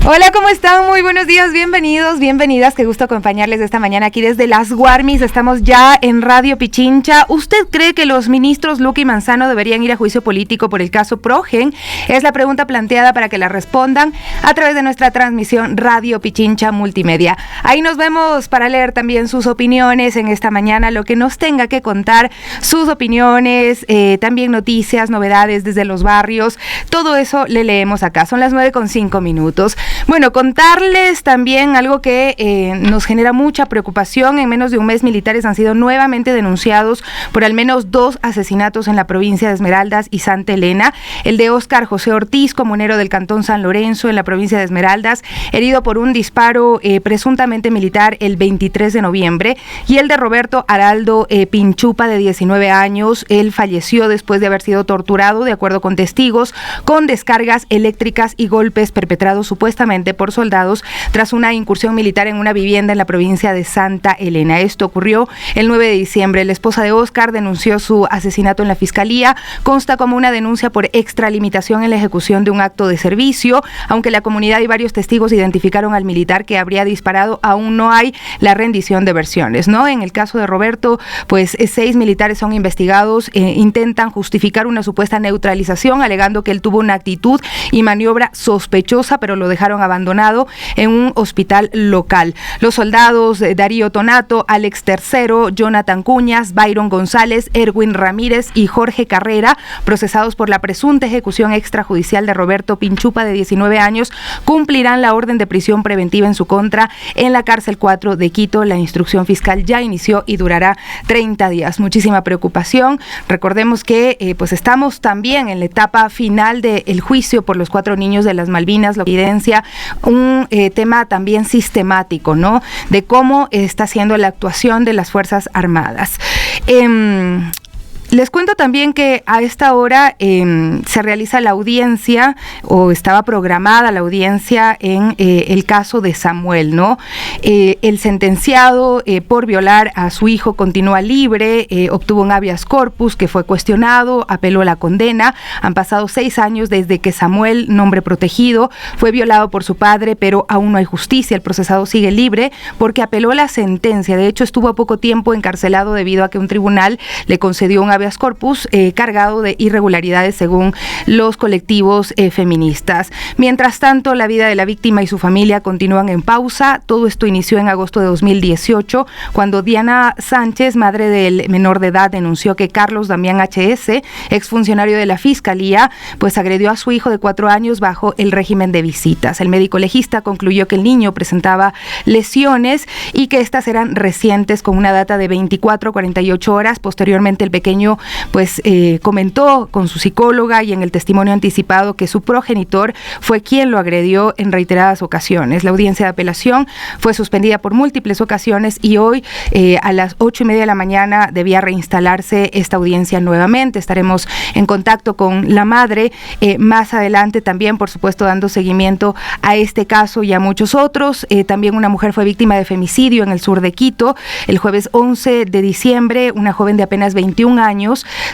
Hola, ¿cómo están? Muy buenos días, bienvenidos, bienvenidas. Qué gusto acompañarles esta mañana aquí desde Las Guarmis. Estamos ya en Radio Pichincha. ¿Usted cree que los ministros Luque y Manzano deberían ir a juicio político por el caso Progen? Es la pregunta planteada para que la respondan a través de nuestra transmisión Radio Pichincha Multimedia. Ahí nos vemos para leer también sus opiniones en esta mañana, lo que nos tenga que contar, sus opiniones, también noticias, novedades desde los barrios. Todo eso le leemos acá. Son las 9:05. Bueno, contarles también algo que nos genera mucha preocupación. En menos de un mes, militares han sido nuevamente denunciados por al menos 2 asesinatos en la provincia de Esmeraldas y Santa Elena. El de Óscar José Ortiz, comunero del cantón San Lorenzo, en la provincia de Esmeraldas, herido por un disparo presuntamente militar el 23 de noviembre. Y el de Roberto Araldo Pinchupa, de 19 años. Él falleció después de haber sido torturado, de acuerdo con testigos, con descargas eléctricas y golpes perpetrados supuestamente por soldados tras una incursión militar en una vivienda en la provincia de Santa Elena. Esto ocurrió el 9 de diciembre. La esposa de Óscar denunció su asesinato en la fiscalía. Consta como una denuncia por extralimitación en la ejecución de un acto de servicio. Aunque la comunidad y varios testigos identificaron al militar que habría disparado, aún no hay la rendición de versiones, ¿no? En el caso de Roberto, pues 6 militares son investigados, intentan justificar una supuesta neutralización, alegando que él tuvo una actitud y maniobra sospechosa, pero lo dejaron abandonado en un hospital local. Los soldados Darío Tonato, Alex Tercero, Jonathan Cuñas, Byron González, Erwin Ramírez y Jorge Carrera, procesados por la presunta ejecución extrajudicial de Roberto Pinchupa, de 19 años, cumplirán la orden de prisión preventiva en su contra en la cárcel 4 de Quito. La instrucción fiscal ya inició y durará 30 días. Muchísima preocupación. Recordemos que pues estamos también en la etapa final del juicio por los 4 niños de las Malvinas, lo que evidencia un tema también sistemático, ¿no? De cómo está siendo la actuación de las Fuerzas Armadas. Les cuento también que a esta hora se realiza la audiencia, o estaba programada la audiencia en el caso de Samuel, ¿no? El sentenciado por violar a su hijo continúa libre, obtuvo un habeas corpus que fue cuestionado, apeló la condena. Han pasado 6 años desde que Samuel, nombre protegido, fue violado por su padre, pero aún no hay justicia. El procesado sigue libre porque apeló la sentencia. De hecho, estuvo poco tiempo encarcelado debido a que un tribunal le concedió un habeas corpus cargado de irregularidades según los colectivos feministas. Mientras tanto, la vida de la víctima y su familia continúan en pausa. Todo esto inició en agosto de 2018, cuando Diana Sánchez, madre del menor de edad, denunció que Carlos Damián H.S., exfuncionario de la Fiscalía, pues agredió a su hijo de 4 años bajo el régimen de visitas. El médico legista concluyó que el niño presentaba lesiones y que estas eran recientes, con una data de 24 a 48 horas. Posteriormente, el pequeño pues comentó con su psicóloga y en el testimonio anticipado que su progenitor fue quien lo agredió en reiteradas ocasiones. La audiencia de apelación fue suspendida por múltiples ocasiones y hoy a las 8:30 de la mañana debía reinstalarse esta audiencia nuevamente. Estaremos en contacto con la madre más adelante también, por supuesto, dando seguimiento a este caso y a muchos otros. También una mujer fue víctima de femicidio en el sur de Quito. El jueves 11 de diciembre, una joven de apenas 21 años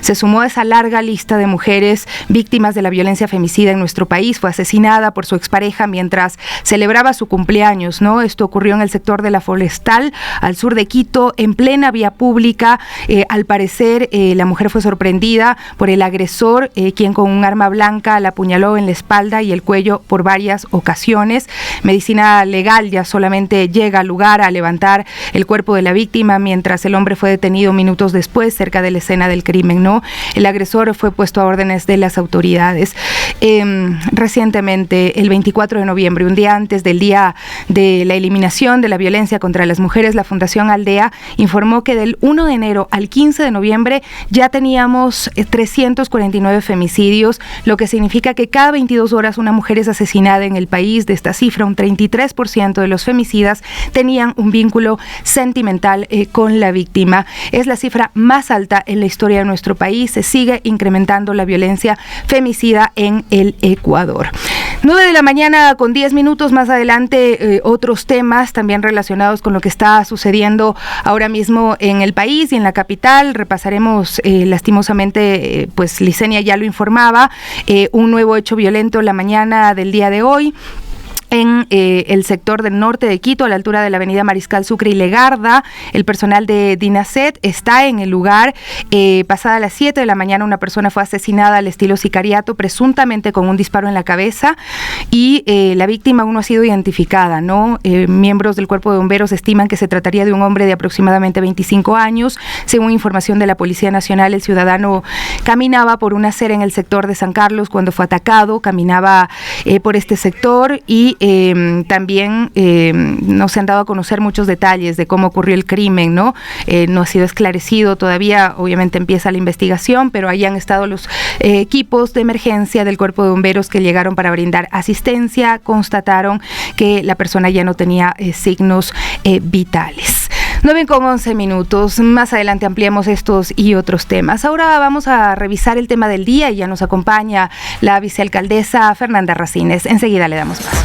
se sumó a esa larga lista de mujeres víctimas de la violencia femicida en nuestro país. Fue asesinada por su expareja mientras celebraba su cumpleaños, ¿no? Esto ocurrió en el sector de la Forestal, al sur de Quito, en plena vía pública. Al parecer, la mujer fue sorprendida por el agresor, quien con un arma blanca la apuñaló en la espalda y el cuello por varias ocasiones. Medicina legal ya solamente llega al lugar a levantar el cuerpo de la víctima, mientras el hombre fue detenido minutos después cerca de la escena del crimen, ¿no? El agresor fue puesto a órdenes de las autoridades. Recientemente, el 24 de noviembre, un día antes del día de la eliminación de la violencia contra las mujeres, la Fundación Aldea informó que del 1 de enero al 15 de noviembre ya teníamos 349 femicidios, lo que significa que cada 22 horas una mujer es asesinada en el país. De esta cifra, un 33% de los femicidas tenían un vínculo sentimental con la víctima. Es la cifra más alta en la historia de nuestro país. Se sigue incrementando la violencia femicida en el Ecuador. 9:10 a.m. Más adelante, otros temas también relacionados con lo que está sucediendo ahora mismo en el país y en la capital. Repasaremos lastimosamente, pues Licenia ya lo informaba, un nuevo hecho violento la mañana del día de hoy. en el sector del norte de Quito, a la altura de la avenida Mariscal Sucre y Legarda. El personal de DINASET está en el lugar. Pasada las 7 de la mañana, una persona fue asesinada al estilo sicariato, presuntamente con un disparo en la cabeza, y la víctima aún no ha sido identificada, ¿no? Miembros del Cuerpo de Bomberos estiman que se trataría de un hombre de aproximadamente 25 años. Según información de la Policía Nacional, el ciudadano caminaba por una acera en el sector de San Carlos cuando fue atacado, caminaba por este sector, y también no se han dado a conocer muchos detalles de cómo ocurrió el crimen, ¿no? No ha sido esclarecido todavía, obviamente empieza la investigación, pero ahí han estado los equipos de emergencia del Cuerpo de Bomberos que llegaron para brindar asistencia, constataron que la persona ya no tenía signos vitales. 9:11. Más adelante ampliamos estos y otros temas. Ahora vamos a revisar el tema del día y ya nos acompaña la vicealcaldesa Fernanda Racines. Enseguida le damos paso.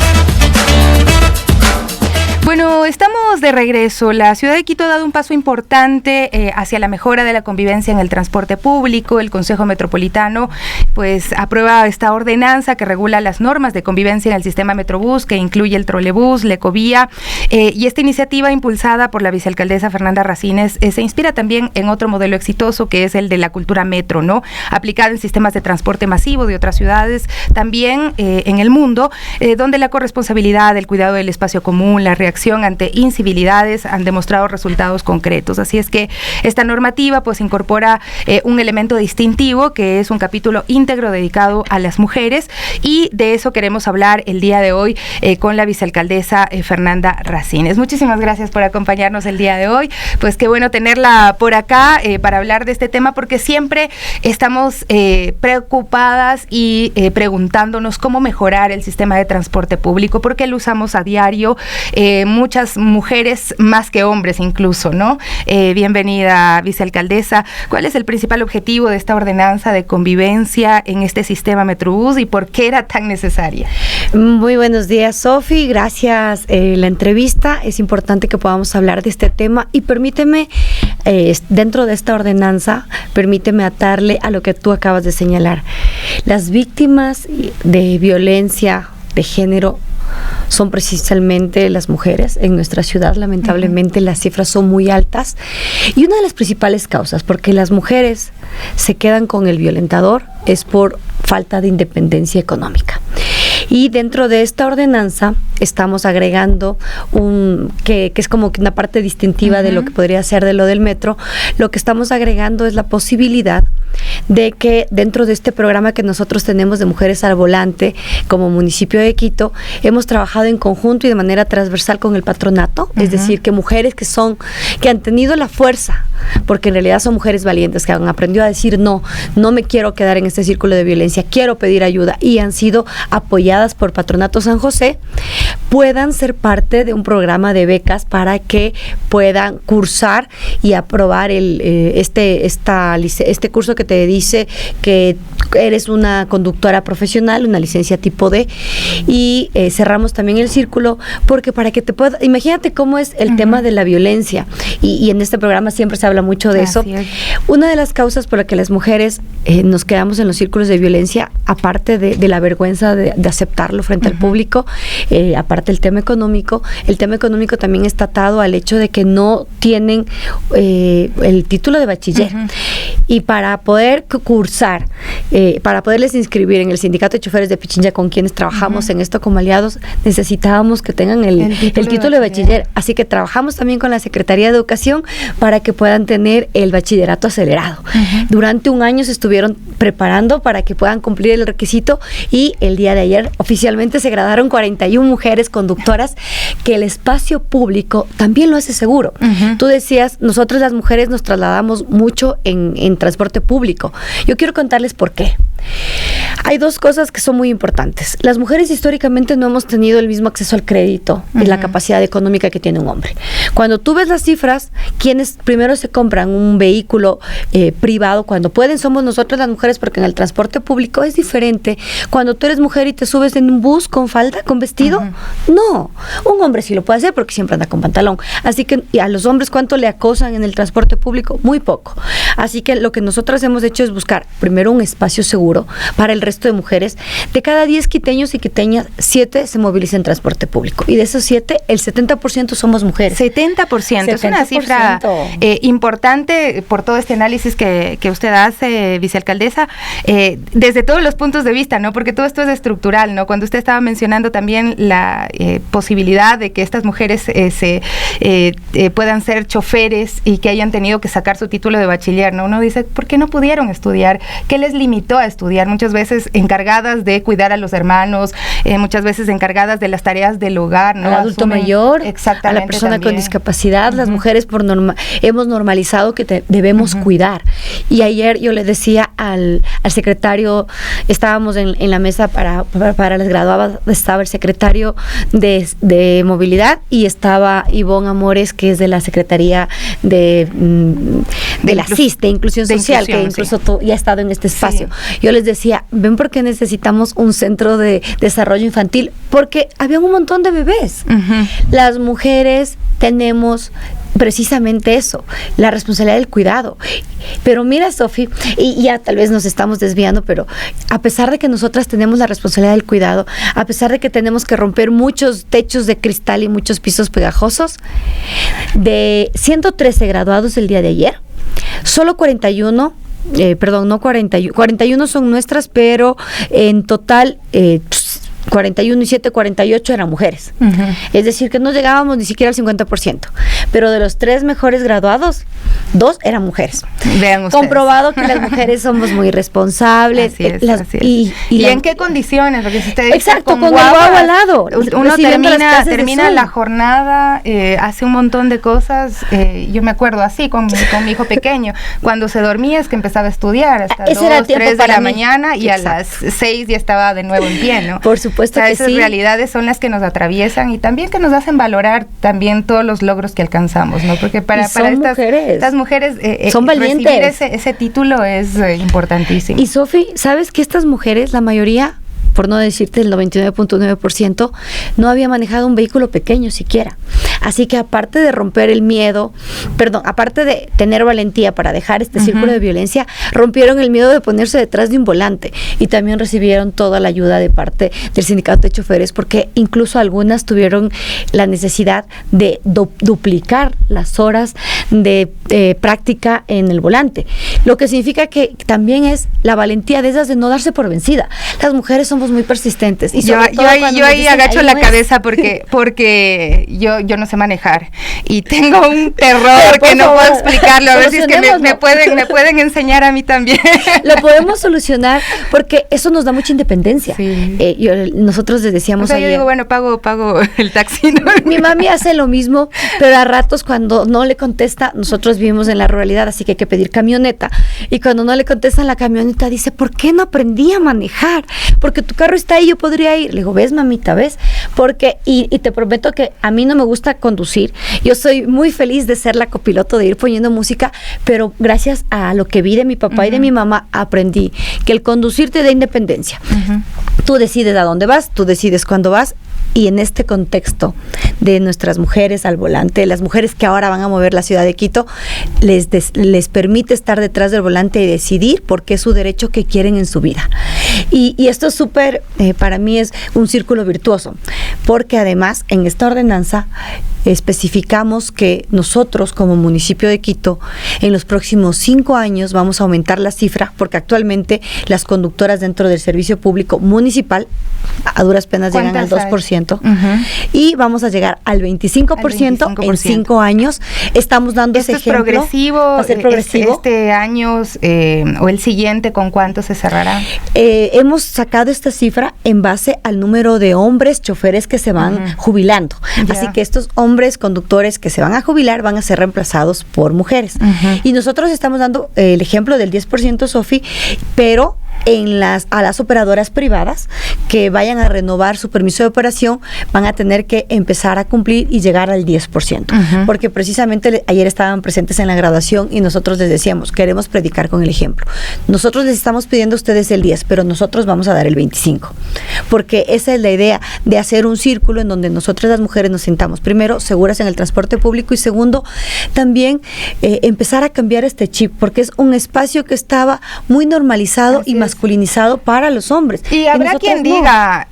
Bueno, estamos de regreso. La ciudad de Quito ha dado un paso importante hacia la mejora de la convivencia en el transporte público. El Consejo Metropolitano pues aprueba esta ordenanza que regula las normas de convivencia en el sistema Metrobús, que incluye el trolebús, la ecovía, y esta iniciativa impulsada por la vicealcaldesa Fernanda Racines se inspira también en otro modelo exitoso, que es el de la cultura metro, ¿no? Aplicada en sistemas de transporte masivo de otras ciudades, también en el mundo, donde la corresponsabilidad, el cuidado del espacio común, la reacción ante incivilidades han demostrado resultados concretos. Así es que esta normativa pues incorpora un elemento distintivo, que es un capítulo íntegro dedicado a las mujeres, y de eso queremos hablar el día de hoy con la vicealcaldesa Fernanda Racines. Muchísimas gracias por acompañarnos el día de hoy. Pues qué bueno tenerla por acá para hablar de este tema, porque siempre estamos preocupadas y preguntándonos cómo mejorar el sistema de transporte público, porque lo usamos a diario, muchas mujeres más que hombres incluso, ¿no? Bienvenida, vicealcaldesa. ¿Cuál es el principal objetivo de esta ordenanza de convivencia en este sistema Metrobús y por qué era tan necesaria? Muy buenos días, Sofi. Gracias la entrevista. Es importante que podamos hablar de este tema y permíteme, dentro de esta ordenanza, permíteme atarle a lo que tú acabas de señalar. Las víctimas de violencia de género son precisamente las mujeres. En nuestra ciudad, lamentablemente, las cifras son muy altas, y una de las principales causas porque las mujeres se quedan con el violentador es por falta de independencia económica. Y dentro de esta ordenanza estamos agregando que es como que una parte distintiva de lo que podría ser de lo del metro. Lo que estamos agregando es la posibilidad de que dentro de este programa que nosotros tenemos de Mujeres al Volante como municipio de Quito, hemos trabajado en conjunto y de manera transversal con el patronato, es decir, que mujeres que han tenido la fuerza, porque en realidad son mujeres valientes que han aprendido a decir no me quiero quedar en este círculo de violencia, quiero pedir ayuda, y han sido apoyadas por Patronato San José, puedan ser parte de un programa de becas para que puedan cursar y aprobar este curso que te dice que eres una conductora profesional, una licencia tipo D, y cerramos también el círculo porque para que te puedas, imagínate cómo es el tema de la violencia, y en este programa siempre se habla mucho de eso. Una de las causas por la que las mujeres nos quedamos en los círculos de violencia, aparte de la vergüenza de aceptarlo frente al público, aparte el tema económico también está atado al hecho de que no tienen el título de bachiller, y para poder cursar, para poderles inscribir en el Sindicato de Choferes de Pichincha, con quienes trabajamos en esto como aliados, necesitábamos que tengan el título de bachiller. Así que trabajamos también con la Secretaría de Educación para que puedan tener el bachillerato acelerado. Durante un año se estuvieron preparando para que puedan cumplir el requisito, y el día de ayer oficialmente se graduaron 41 mujeres conductoras, que el espacio público también lo hace seguro. Tú decías, nosotros las mujeres nos trasladamos mucho en transporte público. Yo quiero contarles por qué. Hay dos cosas que son muy importantes. Las mujeres históricamente no hemos tenido el mismo acceso al crédito y la capacidad económica que tiene un hombre. Cuando tú ves las cifras, quienes primero se compran un vehículo privado cuando pueden somos nosotros las mujeres, porque en el transporte público es diferente. Cuando tú eres mujer y te subes en un bus con falda, con vestido, No, un hombre sí lo puede hacer porque siempre anda con pantalón. Así que y a los hombres, ¿cuánto le acosan en el transporte público? Muy poco. Así que lo que nosotras hemos hecho es buscar primero un espacio seguro para el resto de mujeres. De cada 10 quiteños y quiteñas, 7 se movilizan en transporte público. Y de esos 7, el 70% somos mujeres. 70%. Es una cifra importante por todo este análisis que usted hace, vicealcaldesa, desde todos los puntos de vista, ¿no? Porque todo esto es estructural, ¿no? Cuando usted estaba mencionando también la posibilidad de que estas mujeres puedan ser choferes y que hayan tenido que sacar su título de bachiller, ¿no? Uno dice, ¿por qué no pudieron estudiar? ¿Qué les limitó a estudiar? Muchas veces encargadas de cuidar a los hermanos, muchas veces encargadas de las tareas del hogar, ¿no? Al adulto mayor, exactamente, a la persona también con discapacidad, las mujeres hemos normalizado que debemos cuidar. Y ayer yo le decía al secretario, estábamos en la mesa para las graduadas, estaba el secretario de movilidad y estaba Ivonne Amores, que es de la Secretaría de la CIS, de Inclusión Social, que incluso ya ha estado en este espacio. Sí. Yo les decía, ven por qué necesitamos un centro de desarrollo infantil, porque había un montón de bebés. Las mujeres tenemos precisamente eso, la responsabilidad del cuidado. Pero mira, Sofi, y ya tal vez nos estamos desviando, pero a pesar de que nosotras tenemos la responsabilidad del cuidado, a pesar de que tenemos que romper muchos techos de cristal y muchos pisos pegajosos, de 113 graduados el día de ayer, solo 41 son nuestras, pero en total 41 y 7, 48 eran mujeres. Es decir, que no llegábamos ni siquiera al 50%. Pero de los 3 mejores graduados, 2 eran mujeres. Vean ustedes. Comprobado que las mujeres somos muy responsables. Así es, así es. ¿Y en qué condiciones? Porque si usted dice, exacto, con el guagua al lado. Uno termina la jornada, hace un montón de cosas. Yo me acuerdo así con mi hijo pequeño. Cuando se dormía es que empezaba a estudiar hasta 2, 3 de la mañana y exacto. A las 6 ya estaba de nuevo en pie, ¿no? Por supuesto, o sea, que esas realidades son las que nos atraviesan y también que nos hacen valorar también todos los logros que alcanzamos, ¿no? Porque para estas mujeres son valientes. Recibir ese título es importantísimo. Y Sofi, ¿sabes que estas mujeres, la mayoría, por no decirte el 99.9%, no había manejado un vehículo pequeño siquiera? Así que aparte de romper el miedo, aparte de tener valentía para dejar este círculo de violencia, rompieron el miedo de ponerse detrás de un volante y también recibieron toda la ayuda de parte del sindicato de choferes, porque incluso algunas tuvieron la necesidad de duplicar las horas de práctica en el volante, lo que significa que también es la valentía de esas de no darse por vencida. Las mujeres somos muy persistentes. Y yo ahí agacho la cabeza porque yo no sé manejar y tengo un terror que no puedo explicarlo. A ver si es que me pueden enseñar a mí también. Lo podemos solucionar porque eso nos da mucha independencia. Sí. Nosotros les decíamos ayer, yo digo, bueno, pago el taxi, ¿no? Mi mami hace lo mismo, pero a ratos cuando no le contesta, nosotros vivimos en la ruralidad, así que hay que pedir camioneta. Y cuando no le contestan la camioneta, dice, ¿por qué no aprendí a manejar? Porque tu carro está ahí, yo podría ir. Le digo, ¿ves, mamita? ¿Ves? Porque, y te prometo que a mí no me gusta conducir. Yo soy muy feliz de ser la copiloto, de ir poniendo música, pero gracias a lo que vi de mi papá y de mi mamá, aprendí que el conducir te da independencia. Tú decides a dónde vas, tú decides cuándo vas. Y en este contexto de nuestras mujeres al volante, las mujeres que ahora van a mover la ciudad de Quito, les permite estar detrás del volante y decidir porque es su derecho que quieren en su vida. Y esto es súper, para mí es un círculo virtuoso, porque además en esta ordenanza especificamos que nosotros como municipio de Quito en los próximos 5 años vamos a aumentar la cifra, porque actualmente las conductoras dentro del servicio público municipal a duras penas llegan al 2%. Y vamos a llegar al 25% en 5 años. Estamos dando ese ejemplo. Progresivo, va a ser progresivo. Este año o el siguiente, ¿con cuánto se cerrará? Hemos sacado esta cifra en base al número de hombres choferes que se van jubilando. Así que estos hombres conductores que se van a jubilar van a ser reemplazados por mujeres. Y nosotros estamos dando el ejemplo del 10%, Sofi, pero a las operadoras privadas que vayan a renovar su permiso de operación, van a tener que empezar a cumplir y llegar al 10%, porque precisamente ayer estaban presentes en la graduación y nosotros les decíamos, queremos predicar con el ejemplo. Nosotros les estamos pidiendo a ustedes el 10, pero nosotros vamos a dar el 25, porque esa es la idea de hacer un círculo en donde nosotras las mujeres nos sintamos, primero, seguras en el transporte público y segundo, también empezar a cambiar este chip, porque es un espacio que estaba muy normalizado y masculinizado para los hombres. Y habrá quien diga,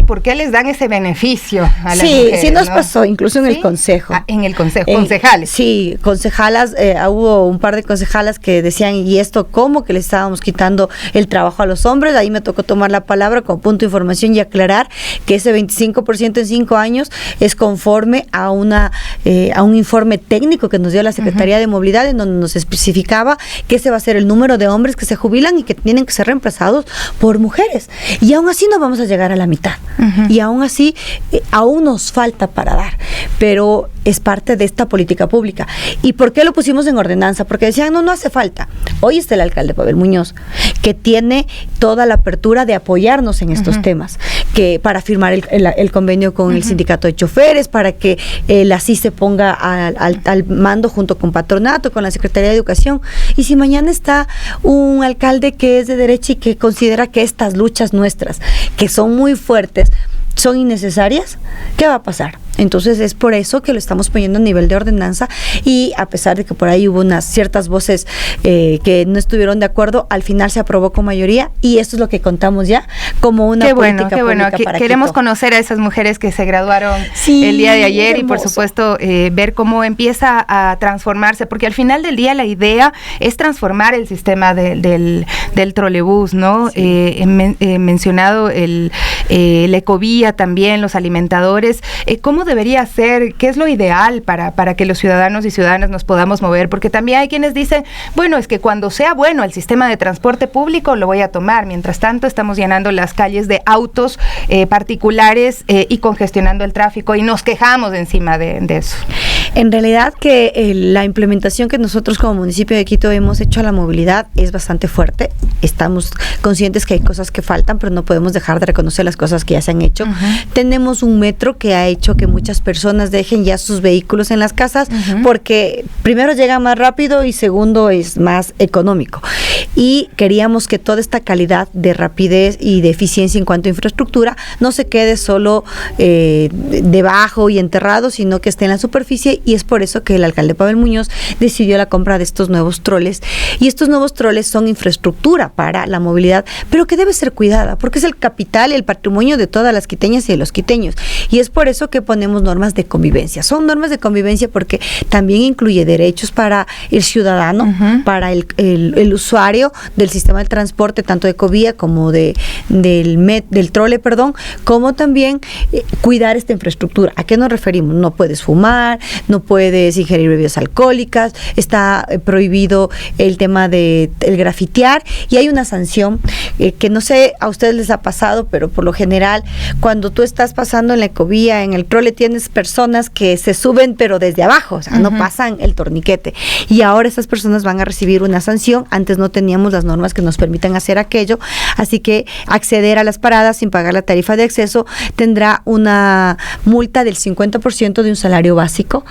¿por qué les dan ese beneficio a las mujeres? Sí, nos pasó, incluso en el consejo. En el consejo, concejales. Sí, concejalas, hubo un par de concejalas que decían, ¿y esto cómo? Que le estábamos quitando el trabajo a los hombres. Ahí me tocó tomar la palabra con punto de información y aclarar que ese 25% en 5 años es conforme a un informe técnico que nos dio la Secretaría de Movilidad, en donde nos especificaba que ese va a ser el número de hombres que se jubilan y que tienen que ser reemplazados por mujeres. Y aún así no vamos a llegar a la mitad. Y aún así, aún nos falta para dar. Pero es parte de esta política pública. ¿Y por qué lo pusimos en ordenanza? Porque decían, no hace falta. Hoy está el alcalde Pavel Muñoz, que tiene toda la apertura de apoyarnos en estos temas, que para firmar el convenio con el sindicato de choferes, para que la CIS se ponga al mando junto con patronato, con la Secretaría de Educación. Y si mañana está un alcalde que es de derecha y que considera que estas luchas nuestras, que son muy fuertes, son innecesarias, ¿qué va a pasar? Entonces es por eso que lo estamos poniendo a nivel de ordenanza, y a pesar de que por ahí hubo unas ciertas voces que no estuvieron de acuerdo, al final se aprobó con mayoría, y esto es lo que contamos ya como una política pública. Qué bueno, queremos Quito. Conocer a esas mujeres que se graduaron el día de ayer, hermoso. Y por supuesto ver cómo empieza a transformarse, porque al final del día la idea es transformar el sistema del trolebús, ¿no? Sí. Mencionado la ecovía también, los alimentadores, ¿cómo debería ser? ¿Qué es lo ideal para que los ciudadanos y ciudadanas nos podamos mover? Porque también hay quienes dicen, bueno, es que cuando sea bueno el sistema de transporte público lo voy a tomar. Mientras tanto estamos llenando las calles de autos particulares y congestionando el tráfico, y nos quejamos encima de eso. En realidad que la implementación que nosotros como municipio de Quito hemos hecho a la movilidad es bastante fuerte. Estamos conscientes que hay cosas que faltan, pero no podemos dejar de reconocer las cosas que ya se han hecho. Tenemos un metro que ha hecho que muchas personas dejen ya sus vehículos en las casas, porque primero llega más rápido y segundo es más económico. Y queríamos que toda esta calidad de rapidez y de eficiencia en cuanto a infraestructura no se quede solo debajo y enterrado, sino que esté en la superficie, y es por eso que el alcalde Pavel Muñoz decidió la compra de estos nuevos troles, y estos nuevos troles son infraestructura para la movilidad, pero que debe ser cuidada, porque es el capital, el patrimonio de todas las quiteñas y de los quiteños, y es por eso que ponemos normas de convivencia. Son normas de convivencia porque también incluye derechos para el ciudadano, para el usuario del sistema de transporte, tanto de ecovía como del trole, como también cuidar esta infraestructura. ¿A qué nos referimos? No puedes fumar, no puedes ingerir bebidas alcohólicas, está prohibido el tema de el grafitear, y hay una sanción que no sé, a ustedes les ha pasado, pero por lo general, cuando tú estás pasando en la ecovía, en el trole, tienes personas que se suben pero desde abajo, o sea, no pasan el torniquete, y ahora esas personas van a recibir una sanción. Antes no teníamos las normas que nos permitan hacer aquello, así que acceder a las paradas sin pagar la tarifa de acceso tendrá una multa del 50% de un salario básico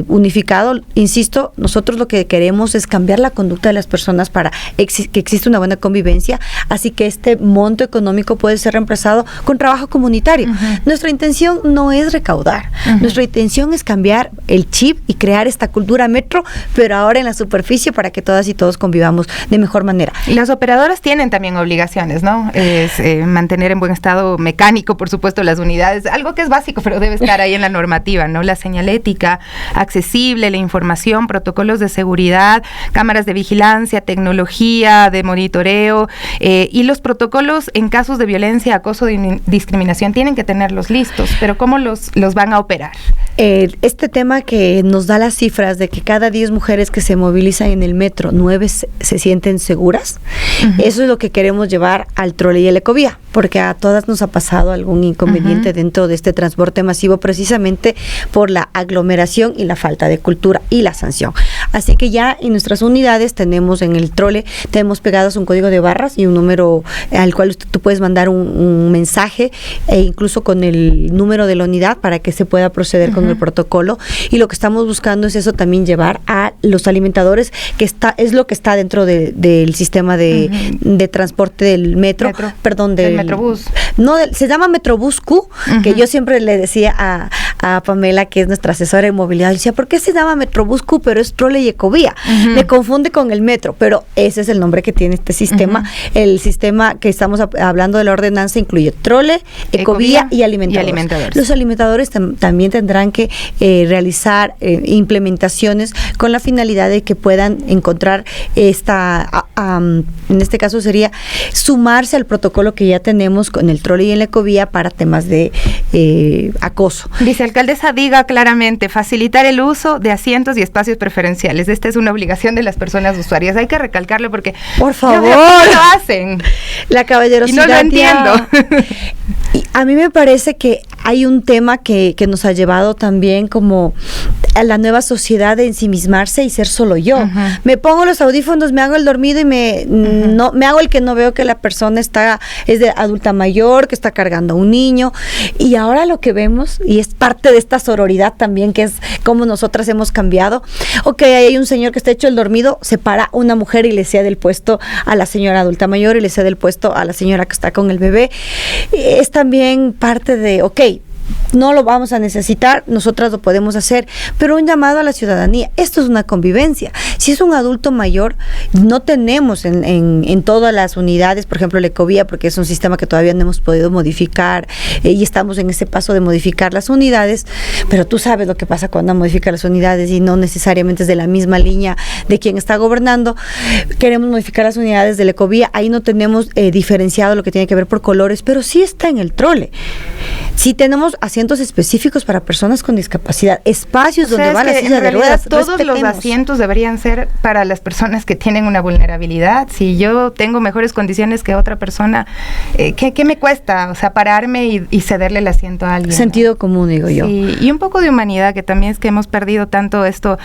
unificado. Insisto, nosotros lo que queremos es cambiar la conducta de las personas para que exista una buena convivencia, así que este monto económico puede ser reemplazado con trabajo comunitario. Nuestra intención no es recaudar, nuestra intención es cambiar el chip y crear esta cultura metro, pero ahora en la superficie, para que todas y todos convivamos de mejor manera. Las operadoras tienen también obligaciones, ¿no? Es mantener en buen estado mecánico, por supuesto, las unidades, algo que es básico, pero debe estar ahí en la normativa, ¿no? La señalética accesible, la información, protocolos de seguridad, cámaras de vigilancia, tecnología de monitoreo, y los protocolos en casos de violencia, acoso y discriminación tienen que tenerlos listos, pero ¿cómo los van a operar? Este tema que nos da las cifras de que cada 10 mujeres que se movilizan en el metro, 9 se sienten seguras, eso es lo que queremos llevar al trole y a la ecovía, porque a todas nos ha pasado algún inconveniente dentro de este transporte masivo, precisamente por la aglomeración y la falta de cultura y la sanción. Así que ya en nuestras unidades tenemos en el trole, tenemos pegados un código de barras y un número al cual tú puedes mandar un mensaje e incluso con el número de la unidad para que se pueda proceder con el protocolo. Y lo que estamos buscando es eso también, llevar a los alimentadores, que es lo que está dentro del sistema de transporte del metro, perdón, del Metrobús. No, se llama Metrobús Q, que yo siempre le decía a Pamela, que es nuestra asesora de movilidad, decía, ¿por qué se llama Metrobús Q, pero es trole y ecovía? Me confunde con el metro, pero ese es el nombre que tiene este sistema. El sistema que estamos hablando de la ordenanza incluye trole, ecovía y alimentadores. Los alimentadores también tendrán que realizar implementaciones con la finalidad de que puedan encontrar en este caso sería sumarse al protocolo que ya tenemos con el trole y en la ecovía para temas de acoso. Vicealcaldesa, diga claramente, facilitar el uso de asientos y espacios preferenciales. Esta es una obligación de las personas usuarias. Hay que recalcarlo porque por favor, lo hacen. La caballerosidad. Y no lo entiendo. Y a mí me parece que hay un tema que nos ha llevado también como a la nueva sociedad de ensimismarse y ser solo yo. Me pongo los audífonos, me hago el dormido y me hago el que no veo que la persona es de adulta mayor, que está cargando a un niño. Y ahora lo que vemos, y es parte de esta sororidad también, que es como nosotras hemos cambiado. Ok, hay un señor que está hecho el dormido, se para una mujer y le cede el puesto a la señora adulta mayor y le cede el puesto a la señora que está con el bebé. Es también parte de, ok, no lo vamos a necesitar, nosotras lo podemos hacer, pero un llamado a la ciudadanía. Esto es una convivencia. Si es un adulto mayor, no tenemos en todas las unidades, por ejemplo, la ecovía, porque es un sistema que todavía no hemos podido modificar y estamos en ese paso de modificar las unidades, pero tú sabes lo que pasa cuando modifica las unidades y no necesariamente es de la misma línea de quien está gobernando. Queremos modificar las unidades de la ecovía, ahí no tenemos diferenciado lo que tiene que ver por colores, pero sí está en el trole. Sí tenemos asientos específicos para personas con discapacidad, espacios donde va la silla de ruedas. Todos los asientos deberían ser para las personas que tienen una vulnerabilidad. Si yo tengo mejores condiciones que otra persona, ¿qué me cuesta? O sea, pararme y cederle el asiento a alguien. Sentido común, digo yo. Sí, y un poco de humanidad, que también es que hemos perdido tanto esto,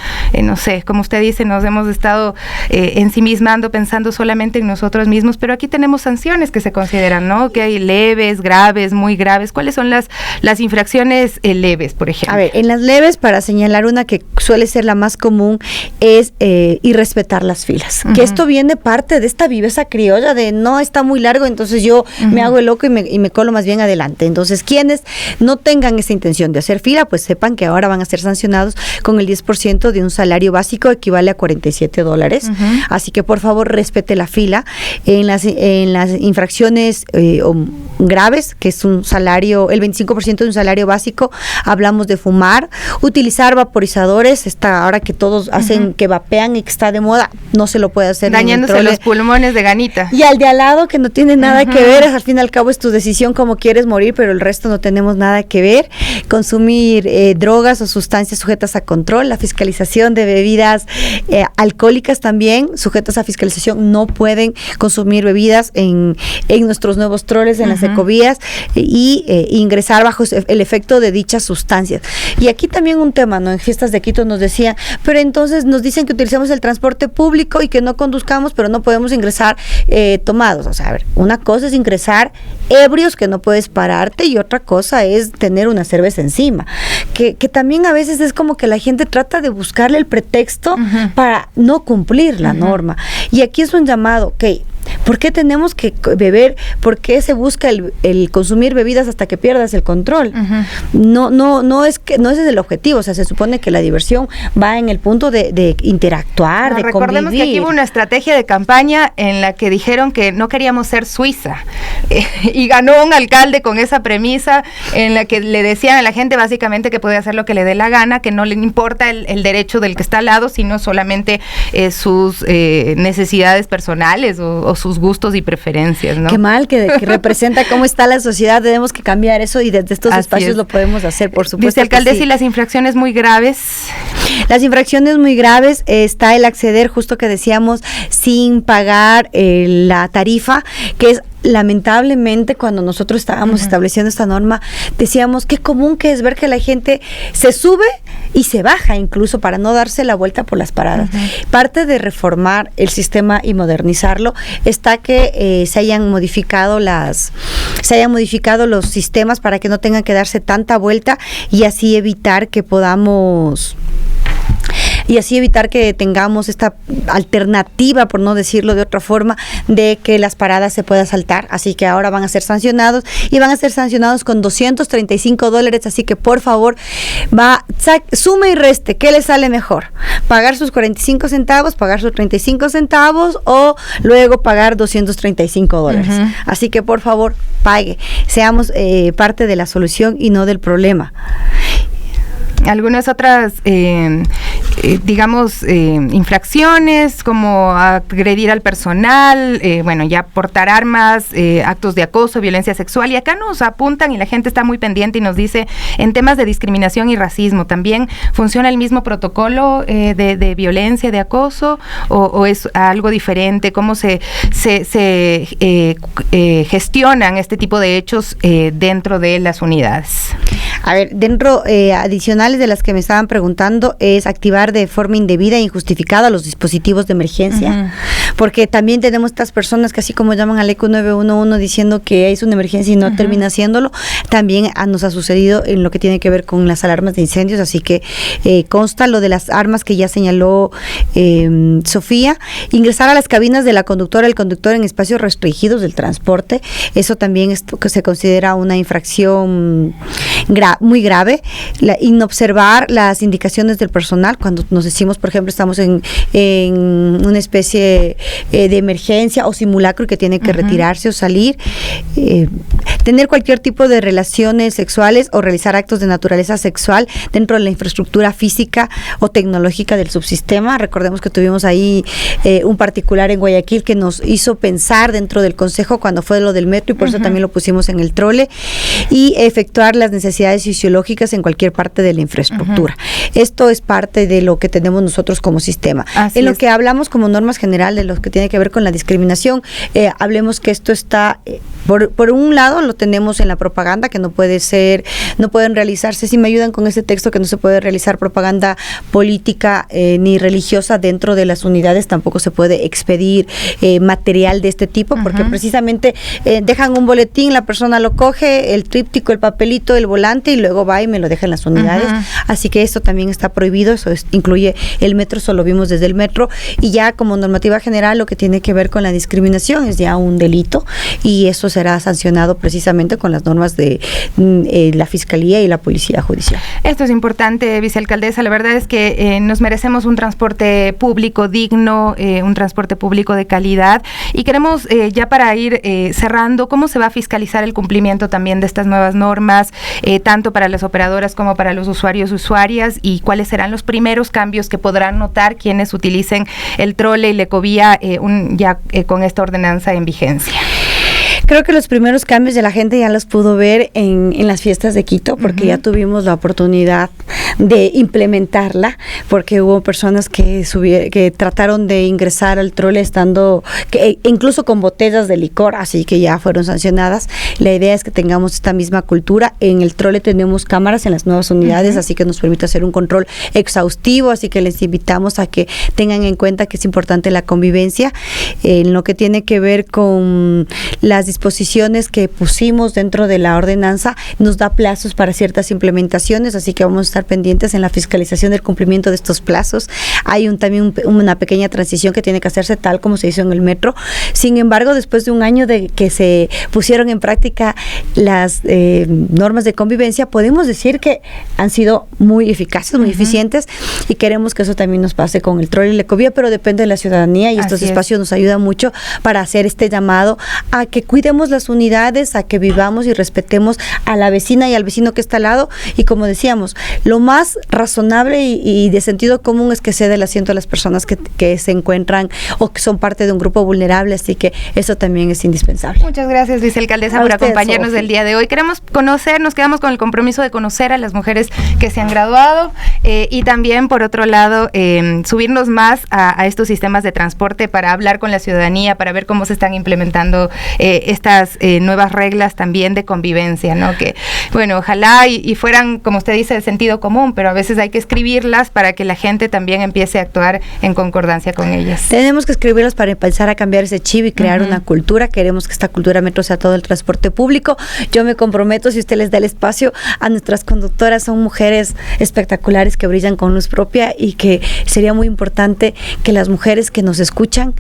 no sé, como usted dice, nos hemos estado ensimismando, pensando solamente en nosotros mismos, pero aquí tenemos sanciones que se consideran, ¿no? Que hay leves, graves, muy graves. ¿Cuáles son las infracciones leves, por ejemplo? A ver, en las leves, para señalar una que suele ser la más común, es irrespetar las filas. Que esto viene parte de esta viveza criolla de no está muy largo, entonces yo me hago el loco y me colo más bien adelante. Entonces, quienes no tengan esa intención de hacer fila, pues sepan que ahora van a ser sancionados con el 10% de un salario básico, equivale a $47. Así que, por favor, respete la fila. En las infracciones graves, que es un salario, el 25% de un salario básico, hablamos de fumar, utilizar vaporizadores, ahora que todos hacen que vapean y que está de moda, no se lo puede hacer. Dañándose los pulmones de ganita. Y al de al lado, que no tiene nada que ver, al fin y al cabo es tu decisión cómo quieres morir, pero el resto no tenemos nada que ver. Consumir drogas o sustancias sujetas a control, la fiscalización de bebidas alcohólicas también sujetas a fiscalización, no pueden consumir bebidas en nuestros nuevos troles, en las ecovías, y ingresar bajo el efecto de dichas sustancias. Y aquí también un tema, ¿no? En Fiestas de Quito nos decían, pero entonces nos dicen que utilicemos el transporte público y que no conduzcamos, pero no podemos ingresar tomados. O sea, a ver, una cosa es ingresar ebrios que no puedes pararte y otra cosa es tener una cerveza encima. Que también a veces es como que la gente trata de buscarle el pretexto para no cumplir la norma. Y aquí es un llamado, ok, ¿por qué tenemos que beber? ¿Por qué se busca el consumir bebidas hasta que pierdas el control? No es ese es el objetivo. O sea, se supone que la diversión va en el punto de interactuar, de recordemos convivir. Que aquí hubo una estrategia de campaña en la que dijeron que no queríamos ser Suiza y ganó un alcalde con esa premisa en la que le decían a la gente básicamente que puede hacer lo que le dé la gana, que no le importa el derecho del que está al lado, sino solamente sus necesidades personales o sus gustos y preferencias, ¿no? Qué mal, que representa cómo está la sociedad. Tenemos que cambiar eso y desde estos espacios lo podemos hacer, por supuesto. Dice alcaldesa, sí. ¿Y las infracciones muy graves? Las infracciones muy graves está el acceder, justo que decíamos, sin pagar la tarifa, que es lamentablemente cuando nosotros estábamos estableciendo esta norma, decíamos qué común que es ver que la gente se sube y se baja incluso para no darse la vuelta por las paradas. Parte de reformar el sistema y modernizarlo está que se hayan modificado los sistemas para que no tengan que darse tanta vuelta y así evitar que tengamos esta alternativa, por no decirlo de otra forma, de que las paradas se puedan saltar. Así que ahora van a ser sancionados y van a ser sancionados con $235. Así que por favor, sume y reste, ¿qué les sale mejor? ¿Pagar sus 45 centavos, pagar sus 35 centavos o luego pagar $235? Así que por favor, pague. Seamos parte de la solución y no del problema. Algunas otras, infracciones como agredir al personal, ya portar armas, actos de acoso, violencia sexual, y acá nos apuntan y la gente está muy pendiente y nos dice, en temas de discriminación y racismo, ¿también funciona el mismo protocolo de violencia, de acoso, o es algo diferente? ¿Cómo se gestionan este tipo de hechos dentro de las unidades? A ver, adicionales de las que me estaban preguntando es activar de forma indebida e injustificada los dispositivos de emergencia, porque también tenemos estas personas que así como llaman al ECU 911 diciendo que es una emergencia y no termina haciéndolo. También nos ha sucedido en lo que tiene que ver con las alarmas de incendios, así que consta lo de las armas que ya señaló Sofía. Ingresar a las cabinas de la conductora, el conductor en espacios restringidos del transporte, eso también se considera una infracción muy grave. Inobservar las indicaciones del personal cuando nos decimos, por ejemplo, estamos en una especie de emergencia o simulacro y que tiene que retirarse o salir. Tener cualquier tipo de relaciones sexuales o realizar actos de naturaleza sexual dentro de la infraestructura física o tecnológica del subsistema. Recordemos que tuvimos ahí un particular en Guayaquil que nos hizo pensar dentro del consejo cuando fue lo del metro y por eso también lo pusimos en el trole, y efectuar las necesidades fisiológicas en cualquier parte de la infraestructura. Esto es parte de lo que tenemos nosotros como sistema. En lo que hablamos como normas generales de lo que tiene que ver con la discriminación, hablemos que esto está, por un lado lo tenemos en la propaganda, que no pueden realizarse, si me ayudan con este texto, que no se puede realizar propaganda política ni religiosa dentro de las unidades, tampoco se puede expedir material de este tipo, porque precisamente dejan un boletín, la persona lo coge, el tríptico, el papelito, el volante, y luego va y me lo deja en las unidades. Así que esto también está prohibido, eso incluye el metro, eso lo vimos desde el metro, y ya como normativa general lo que tiene que ver con la discriminación es ya un delito, y eso será sancionado precisamente con las normas de la Fiscalía y la Policía Judicial. Esto es importante, vicealcaldesa. La verdad es que nos merecemos un transporte público digno, un transporte público de calidad, y queremos ya para ir cerrando, ¿cómo se va a fiscalizar el cumplimiento también de estas nuevas normas, tanto para las operadoras como para los usuarios y usuarias, y cuáles serán los primeros cambios que podrán notar quienes utilicen el trole y la ecovía con esta ordenanza en vigencia? Creo que los primeros cambios de la gente ya los pudo ver en las fiestas de Quito, porque ya tuvimos la oportunidad de implementarla, porque hubo personas que trataron de ingresar al trole incluso con botellas de licor, así que ya fueron sancionadas. La idea es que tengamos esta misma cultura. En el trole tenemos cámaras en las nuevas unidades, así que nos permite hacer un control exhaustivo, así que les invitamos a que tengan en cuenta que es importante la convivencia. En lo que tiene que ver con las disposiciones que pusimos dentro de la ordenanza, nos da plazos para ciertas implementaciones, así que vamos a estar pendientes en la fiscalización del cumplimiento de estos plazos. Hay también una pequeña transición que tiene que hacerse tal como se hizo en el metro. Sin embargo, después de un año de que se pusieron en práctica las normas de convivencia, podemos decir que han sido muy eficaces, muy eficientes, y queremos que eso también nos pase con el trole y la ecovía, pero depende de la ciudadanía, y estos espacios nos ayudan mucho para hacer este llamado a que cuidemos las unidades, a que vivamos y respetemos a la vecina y al vecino que está al lado, y como decíamos, lo más razonable y de sentido común es que ceda el asiento a las personas que se encuentran o que son parte de un grupo vulnerable, así que eso también es indispensable. Muchas gracias, vicealcaldesa, por acompañarnos el día de hoy. Queremos nos quedamos con el compromiso de conocer a las mujeres que se han graduado, y también, por otro lado, subirnos más a estos sistemas de transporte para hablar con la ciudadanía, para ver cómo se están implementando estas nuevas reglas también de convivencia, ¿no? Que, bueno, ojalá y fueran, como usted dice, de sentido común, común, pero a veces hay que escribirlas para que la gente también empiece a actuar en concordancia con ellas. Tenemos que escribirlas para empezar a cambiar ese chip y crear una cultura. Queremos que esta cultura metro sea todo el transporte público. Yo me comprometo, si usted les da el espacio a nuestras conductoras, son mujeres espectaculares que brillan con luz propia, y que sería muy importante que las mujeres que nos escuchan,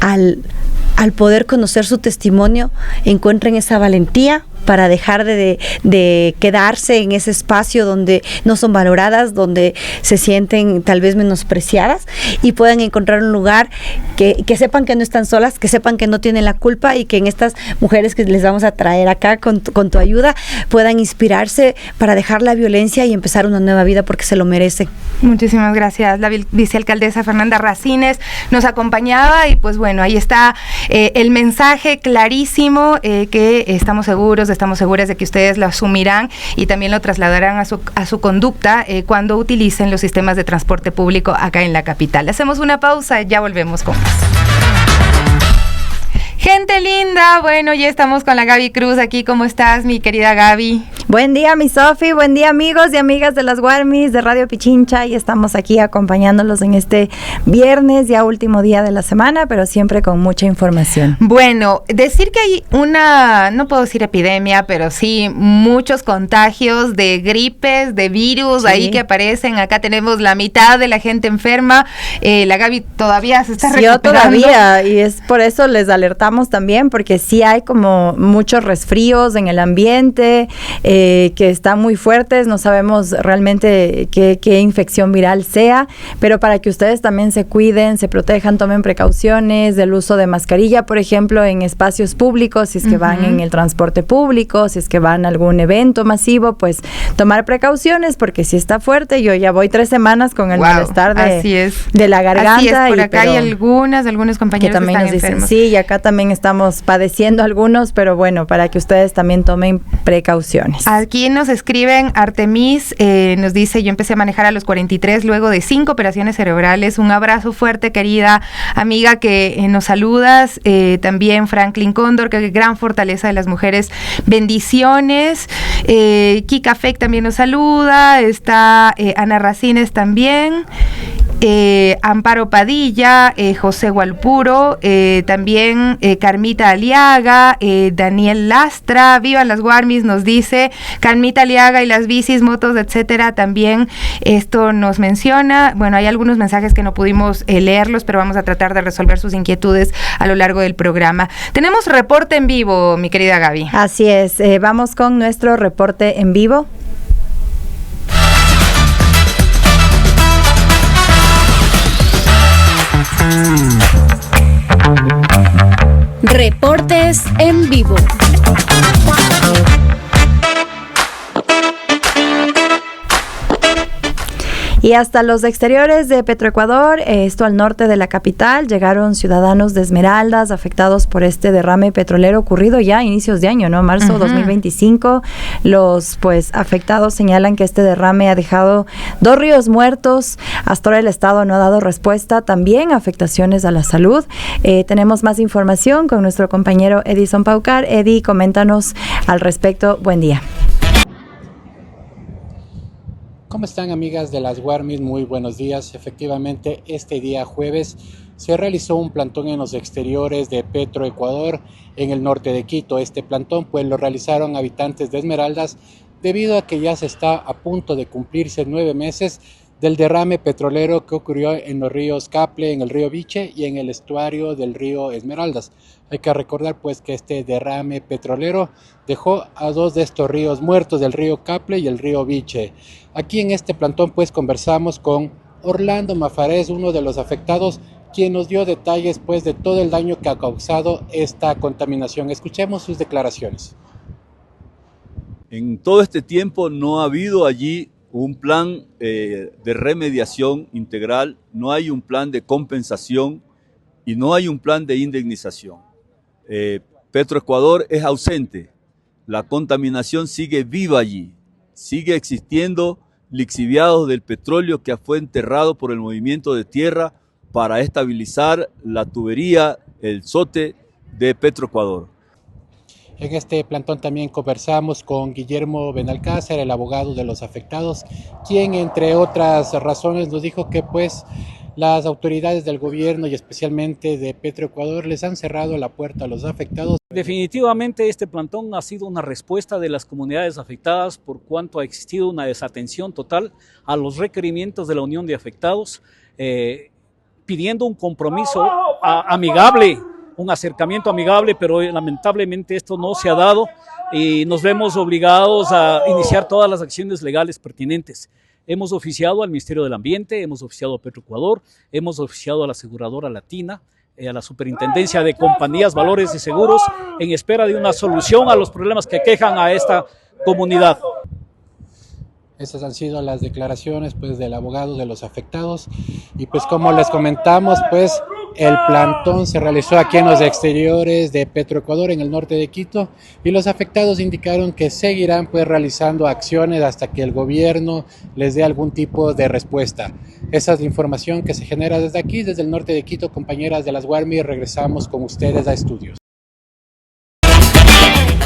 al poder conocer su testimonio, encuentren esa valentía para dejar de quedarse en ese espacio donde no son valoradas, donde se sienten tal vez menospreciadas, y puedan encontrar un lugar que sepan que no están solas, que sepan que no tienen la culpa, y que en estas mujeres que les vamos a traer acá con tu ayuda puedan inspirarse para dejar la violencia y empezar una nueva vida, porque se lo merecen. Muchísimas gracias. La vicealcaldesa Fernanda Racines nos acompañaba, y pues bueno, ahí está el mensaje clarísimo, que estamos seguras de que ustedes lo asumirán y también lo trasladarán a su conducta cuando utilicen los sistemas de transporte público acá en la capital. Hacemos una pausa, ya volvemos con más. Gente linda, bueno, ya estamos con la Gaby Cruz aquí. ¿Cómo estás, mi querida Gaby? Buen día, mi Sofi, buen día, amigos y amigas de las Guarmis de Radio Pichincha, y estamos aquí acompañándolos en este viernes, ya último día de la semana, pero siempre con mucha información. Bueno, decir que hay una, no puedo decir epidemia, pero sí muchos contagios de gripes, de virus, sí, ahí que aparecen. Acá tenemos la mitad de la gente enferma. La Gaby todavía se está recuperando. Yo todavía, y es por eso les alertamos también, porque sí hay como muchos resfríos en el ambiente, que están muy fuertes, no sabemos realmente qué infección viral sea, pero para que ustedes también se cuiden, se protejan, tomen precauciones del uso de mascarilla, por ejemplo, en espacios públicos, si es que van en el transporte público, si es que van a algún evento masivo, pues tomar precauciones, porque si está fuerte. Yo ya voy 3 semanas con el malestar de la garganta. Así es, por acá hay algunos compañeros que también nos dicen enfermos. Sí, y acá también estamos padeciendo algunos, pero bueno, para que ustedes también tomen precauciones. Aquí nos escriben, Artemis nos dice: yo empecé a manejar a los 43 luego de 5 operaciones cerebrales. Un abrazo fuerte, querida amiga, que nos saludas. También Franklin Cóndor, que gran fortaleza de las mujeres. Bendiciones. Kika Fek también nos saluda. Está Ana Racines también. Amparo Padilla, José Gualpuro, también Carmita Aliaga, Daniel Lastra, vivan las Guarmis, nos dice Carmita Aliaga, y las bicis, motos, etcétera, también esto nos menciona. Bueno, hay algunos mensajes que no pudimos leerlos, pero vamos a tratar de resolver sus inquietudes a lo largo del programa. Tenemos reporte en vivo, mi querida Gaby. Así es, vamos con nuestro reporte en vivo. Reportes en vivo. Y hasta los exteriores de Petroecuador, esto al norte de la capital, llegaron ciudadanos de Esmeraldas afectados por este derrame petrolero ocurrido ya a inicios de año, ¿no? Marzo 2025. Los afectados señalan que este derrame ha dejado 2 ríos muertos. Hasta ahora el Estado no ha dado respuesta. También afectaciones a la salud. Tenemos más información con nuestro compañero Edison Paucar. Edi, coméntanos al respecto. Buen día. ¿Cómo están, amigas de las Guarmis? Muy buenos días. Efectivamente, este día jueves se realizó un plantón en los exteriores de Petroecuador en el norte de Quito. Este plantón pues lo realizaron habitantes de Esmeraldas debido a que ya se está a punto de cumplirse 9 meses del derrame petrolero que ocurrió en los ríos Caple, en el río Biche y en el estuario del río Esmeraldas. Hay que recordar pues que este derrame petrolero dejó a 2 de estos ríos muertos, del río Caple y el río Biche. Aquí en este plantón pues conversamos con Orlando Mafarés, uno de los afectados, quien nos dio detalles pues de todo el daño que ha causado esta contaminación. Escuchemos sus declaraciones. En todo este tiempo no ha habido allí un plan de remediación integral, no hay un plan de compensación y no hay un plan de indemnización. Petroecuador es ausente, la contaminación sigue viva allí, sigue existiendo lixiviados del petróleo que fue enterrado por el movimiento de tierra para estabilizar la tubería, el SOTE de Petroecuador. En este plantón también conversamos con Guillermo Benalcázar, el abogado de los afectados, quien entre otras razones nos dijo que pues las autoridades del gobierno y especialmente de Petroecuador les han cerrado la puerta a los afectados. Definitivamente este plantón ha sido una respuesta de las comunidades afectadas por cuanto ha existido una desatención total a los requerimientos de la Unión de Afectados, pidiendo un compromiso amigable, un acercamiento amigable, pero lamentablemente esto no se ha dado y nos vemos obligados a iniciar todas las acciones legales pertinentes. Hemos oficiado al Ministerio del Ambiente, hemos oficiado a Petroecuador, hemos oficiado a la aseguradora Latina, a la Superintendencia de Compañías, Valores y Seguros, en espera de una solución a los problemas que aquejan a esta comunidad. Estas han sido las declaraciones pues del abogado de los afectados y pues como les comentamos pues el plantón se realizó aquí en los exteriores de Petroecuador en el norte de Quito y los afectados indicaron que seguirán pues realizando acciones hasta que el gobierno les dé algún tipo de respuesta. Esa es la información que se genera desde aquí, desde el norte de Quito. Compañeras de las Guarmi, regresamos con ustedes a estudios.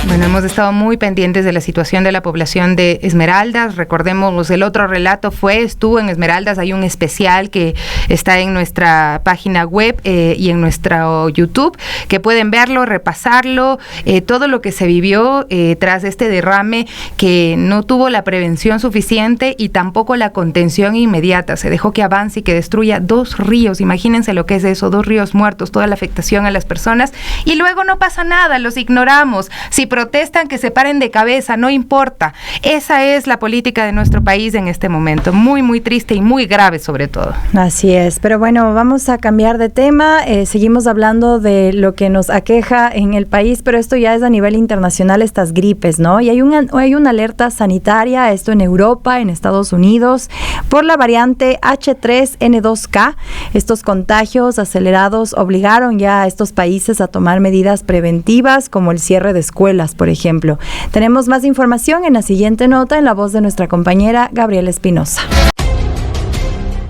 Bueno, hemos estado muy pendientes de la situación de la población de Esmeraldas. Recordemos, el otro relato estuvo en Esmeraldas. Hay un especial que está en nuestra página web y en nuestro YouTube, que pueden verlo, repasarlo, todo lo que se vivió tras este derrame que no tuvo la prevención suficiente y tampoco la contención inmediata. Se dejó que avance y que destruya 2 ríos. Imagínense lo que es eso, 2 ríos muertos, toda la afectación a las personas. Y luego no pasa nada, los ignoramos. Si protestan, que se paren de cabeza, no importa. Esa es la política de nuestro país en este momento, muy, muy triste y muy grave sobre todo. Así es, pero bueno, vamos a cambiar de tema. Seguimos hablando de lo que nos aqueja en el país, pero esto ya es a nivel internacional, estas gripes, ¿no? Y hay una alerta sanitaria, esto en Europa, en Estados Unidos, por la variante H3N2K. Estos contagios acelerados obligaron ya a estos países a tomar medidas preventivas, como el cierre de escuelas, por ejemplo. Tenemos más información en la siguiente nota en la voz de nuestra compañera Gabriela Espinosa.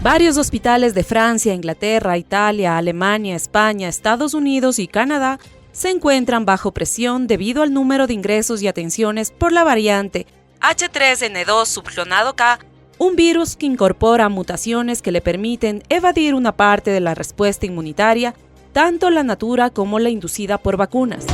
Varios hospitales de Francia, Inglaterra, Italia, Alemania, España, Estados Unidos y Canadá se encuentran bajo presión debido al número de ingresos y atenciones por la variante H3N2 subclonado K, un virus que incorpora mutaciones que le permiten evadir una parte de la respuesta inmunitaria, tanto la natura como la inducida por vacunas.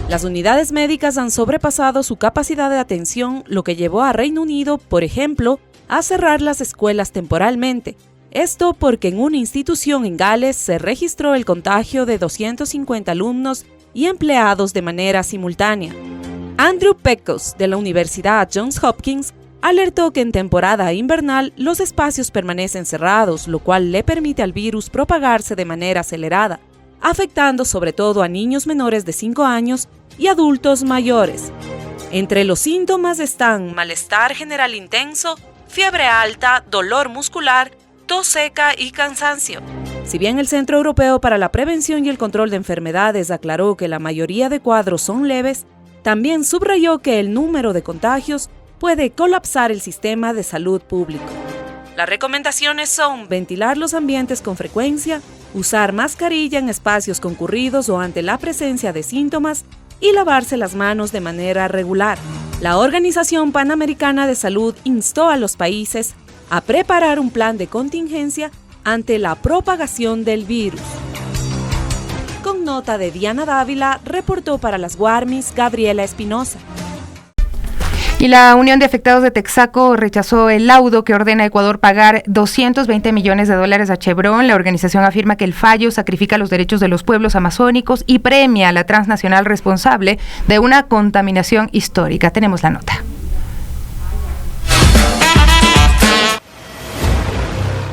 Las unidades médicas han sobrepasado su capacidad de atención, lo que llevó a Reino Unido, por ejemplo, a cerrar las escuelas temporalmente. Esto porque en una institución en Gales se registró el contagio de 250 alumnos y empleados de manera simultánea. Andrew Pecos, de la Universidad Johns Hopkins, alertó que en temporada invernal los espacios permanecen cerrados, lo cual le permite al virus propagarse de manera acelerada, afectando sobre todo a niños menores de 5 años y adultos mayores. Entre los síntomas están malestar general intenso, fiebre alta, dolor muscular, tos seca y cansancio. Si bien el Centro Europeo para la Prevención y el Control de Enfermedades aclaró que la mayoría de cuadros son leves, también subrayó que el número de contagios puede colapsar el sistema de salud público. Las recomendaciones son ventilar los ambientes con frecuencia, usar mascarilla en espacios concurridos o ante la presencia de síntomas y lavarse las manos de manera regular. La Organización Panamericana de Salud instó a los países a preparar un plan de contingencia ante la propagación del virus. Con nota de Diana Dávila, reportó para las Guarmis Gabriela Espinosa. Y la Unión de Afectados de Texaco rechazó el laudo que ordena a Ecuador pagar $220 millones a Chevron. La organización afirma que el fallo sacrifica los derechos de los pueblos amazónicos y premia a la transnacional responsable de una contaminación histórica. Tenemos la nota.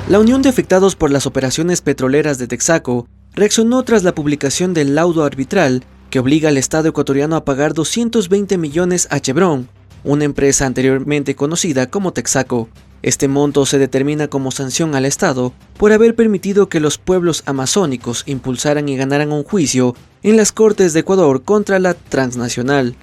La Unión de Afectados por las Operaciones Petroleras de Texaco reaccionó tras la publicación del laudo arbitral que obliga al Estado ecuatoriano a pagar 220 millones a Chevron, una empresa anteriormente conocida como Texaco. Este monto se determina como sanción al Estado por haber permitido que los pueblos amazónicos impulsaran y ganaran un juicio en las Cortes de Ecuador contra la transnacional.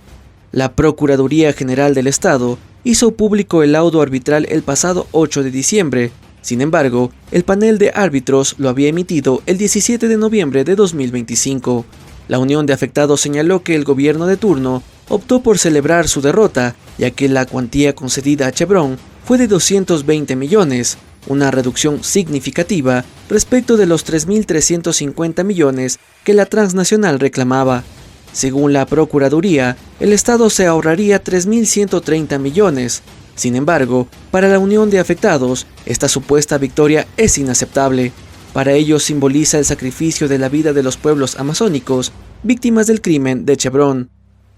La Procuraduría General del Estado hizo público el laudo arbitral el pasado 8 de diciembre. Sin embargo, el panel de árbitros lo había emitido el 17 de noviembre de 2025. La Unión de Afectados señaló que el gobierno de turno optó por celebrar su derrota, ya que la cuantía concedida a Chevron fue de 220 millones, una reducción significativa respecto de los 3.350 millones que la transnacional reclamaba. Según la Procuraduría, el Estado se ahorraría 3.130 millones. Sin embargo, para la Unión de Afectados, esta supuesta victoria es inaceptable. Para ellos simboliza el sacrificio de la vida de los pueblos amazónicos, víctimas del crimen de Chevron.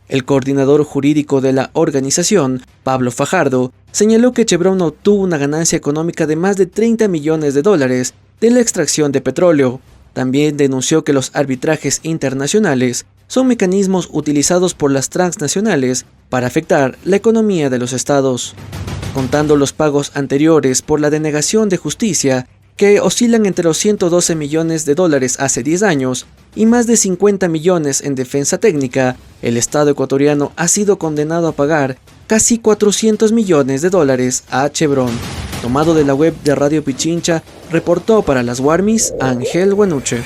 El coordinador jurídico de la organización, Pablo Fajardo, señaló que Chevron obtuvo una ganancia económica de más de 30 millones de dólares de la extracción de petróleo. También denunció que los arbitrajes internacionales son mecanismos utilizados por las transnacionales para afectar la economía de los estados. Contando los pagos anteriores por la denegación de justicia, que oscilan entre los 112 millones de dólares hace 10 años y más de 50 millones en defensa técnica, el Estado ecuatoriano ha sido condenado a pagar casi 400 millones de dólares a Chevron. Tomado de la web de Radio Pichincha, reportó para las Guarmis Ángel Guanuche.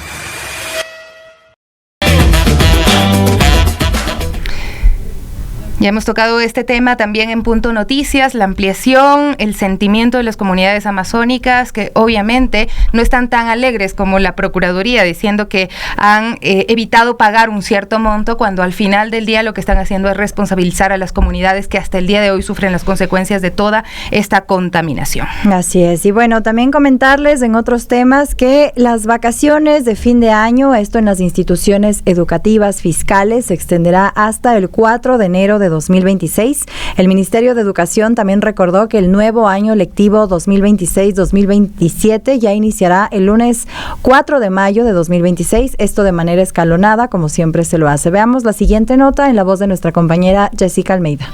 Ya hemos tocado este tema también en Punto Noticias, la ampliación, el sentimiento de las comunidades amazónicas que obviamente no están tan alegres como la Procuraduría, diciendo que han evitado pagar un cierto monto cuando al final del día lo que están haciendo es responsabilizar a las comunidades que hasta el día de hoy sufren las consecuencias de toda esta contaminación. Así es. Y bueno, también comentarles en otros temas que las vacaciones de fin de año, esto en las instituciones educativas fiscales, se extenderá hasta el 4 de enero de 2026. El Ministerio de Educación también recordó que el nuevo año lectivo 2026-2027 ya iniciará el lunes 4 de mayo de 2026, esto de manera escalonada, como siempre se lo hace. Veamos la siguiente nota en la voz de nuestra compañera Jessica Almeida.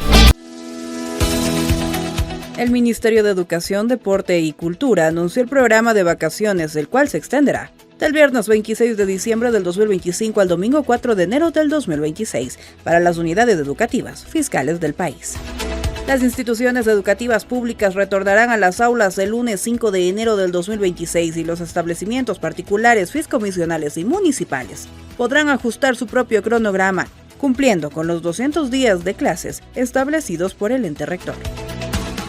El Ministerio de Educación, Deporte y Cultura anunció el programa de vacaciones, el cual se extenderá del viernes 26 de diciembre del 2025 al domingo 4 de enero del 2026 para las unidades educativas fiscales del país. Las instituciones educativas públicas retornarán a las aulas el lunes 5 de enero del 2026 y los establecimientos particulares, fiscomisionales y municipales podrán ajustar su propio cronograma, cumpliendo con los 200 días de clases establecidos por el ente rector.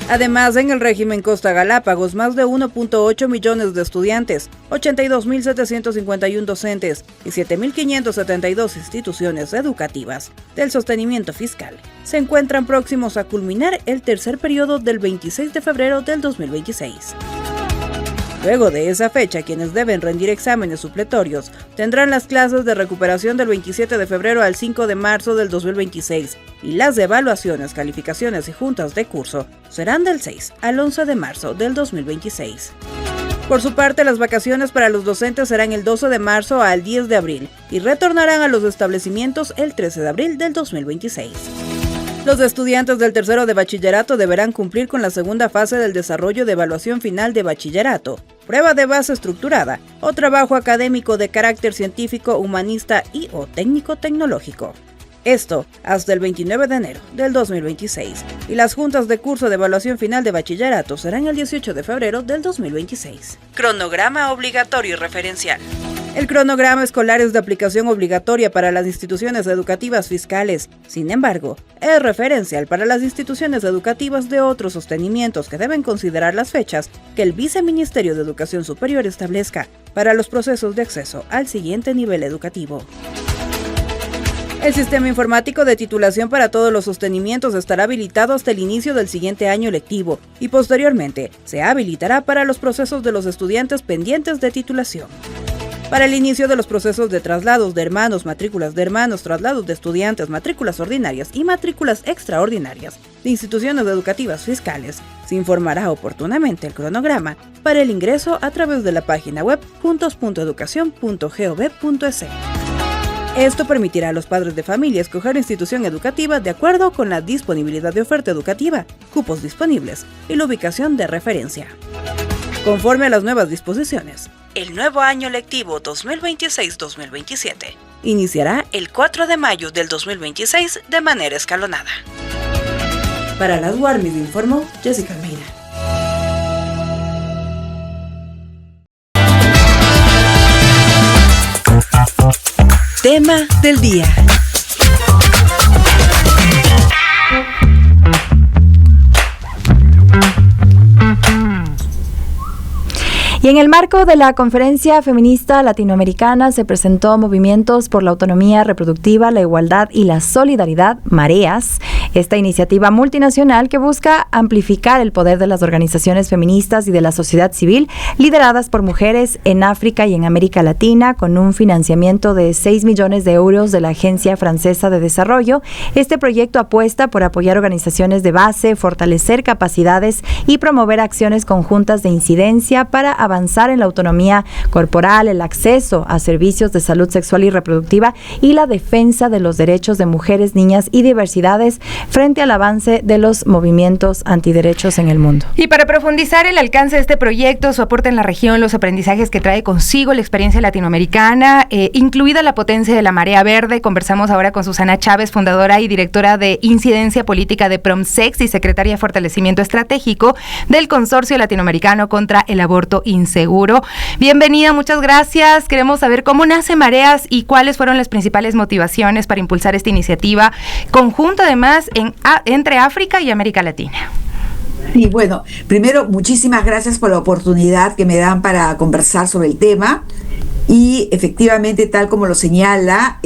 Además, en el régimen Costa Galápagos, más de 1.8 millones de estudiantes, 82.751 docentes y 7.572 instituciones educativas del sostenimiento fiscal se encuentran próximos a culminar el tercer periodo del 26 de febrero del 2026. Luego de esa fecha, quienes deben rendir exámenes supletorios tendrán las clases de recuperación del 27 de febrero al 5 de marzo del 2026 y las evaluaciones, calificaciones y juntas de curso serán del 6 al 11 de marzo del 2026. Por su parte, las vacaciones para los docentes serán el 12 de marzo al 10 de abril y retornarán a los establecimientos el 13 de abril del 2026. Los estudiantes del tercero de bachillerato deberán cumplir con la segunda fase del desarrollo de evaluación final de bachillerato, prueba de base estructurada o trabajo académico de carácter científico, humanista y o técnico-tecnológico. Esto hasta el 29 de enero del 2026 y las juntas de curso de evaluación final de bachillerato serán el 18 de febrero del 2026. Cronograma obligatorio y referencial. El cronograma escolar es de aplicación obligatoria para las instituciones educativas fiscales. Sin embargo, es referencial para las instituciones educativas de otros sostenimientos que deben considerar las fechas que el Viceministerio de Educación Superior establezca para los procesos de acceso al siguiente nivel educativo. El sistema informático de titulación para todos los sostenimientos estará habilitado hasta el inicio del siguiente año lectivo y posteriormente se habilitará para los procesos de los estudiantes pendientes de titulación. Para el inicio de los procesos de traslados de hermanos, matrículas de hermanos, traslados de estudiantes, matrículas ordinarias y matrículas extraordinarias de instituciones educativas fiscales, se informará oportunamente el cronograma para el ingreso a través de la página web juntos.educacion.gov.es. Esto permitirá a los padres de familia escoger institución educativa de acuerdo con la disponibilidad de oferta educativa, cupos disponibles y la ubicación de referencia. Conforme a las nuevas disposiciones, el nuevo año lectivo 2026-2027 iniciará el 4 de mayo del 2026 de manera escalonada. Para las Guarmis informó Jessica Almeida. Tema del día. Y en el marco de la Conferencia Feminista Latinoamericana se presentó Movimientos por la Autonomía Reproductiva, la Igualdad y la Solidaridad, Mareas, esta iniciativa multinacional que busca amplificar el poder de las organizaciones feministas y de la sociedad civil lideradas por mujeres en África y en América Latina, con un financiamiento de 6 millones de euros de la Agencia Francesa de Desarrollo. Este proyecto apuesta por apoyar organizaciones de base, fortalecer capacidades y promover acciones conjuntas de incidencia para avanzar en la autonomía corporal, el acceso a servicios de salud sexual y reproductiva y la defensa de los derechos de mujeres, niñas y diversidades frente al avance de los movimientos antiderechos en el mundo. Y para profundizar el alcance de este proyecto, su aporte en la región, los aprendizajes que trae consigo la experiencia latinoamericana, incluida la potencia de la marea verde, conversamos ahora con Susana Chávez, fundadora y directora de Incidencia Política de Promsex y secretaria de Fortalecimiento Estratégico del Consorcio Latinoamericano contra el Aborto Inseguro. Bienvenida, muchas gracias. Queremos saber cómo nace Mareas y cuáles fueron las principales motivaciones para impulsar esta iniciativa conjunta, además, entre África y América Latina. Y bueno, primero, muchísimas gracias por la oportunidad que me dan para conversar sobre el tema. Y efectivamente, tal como lo señala,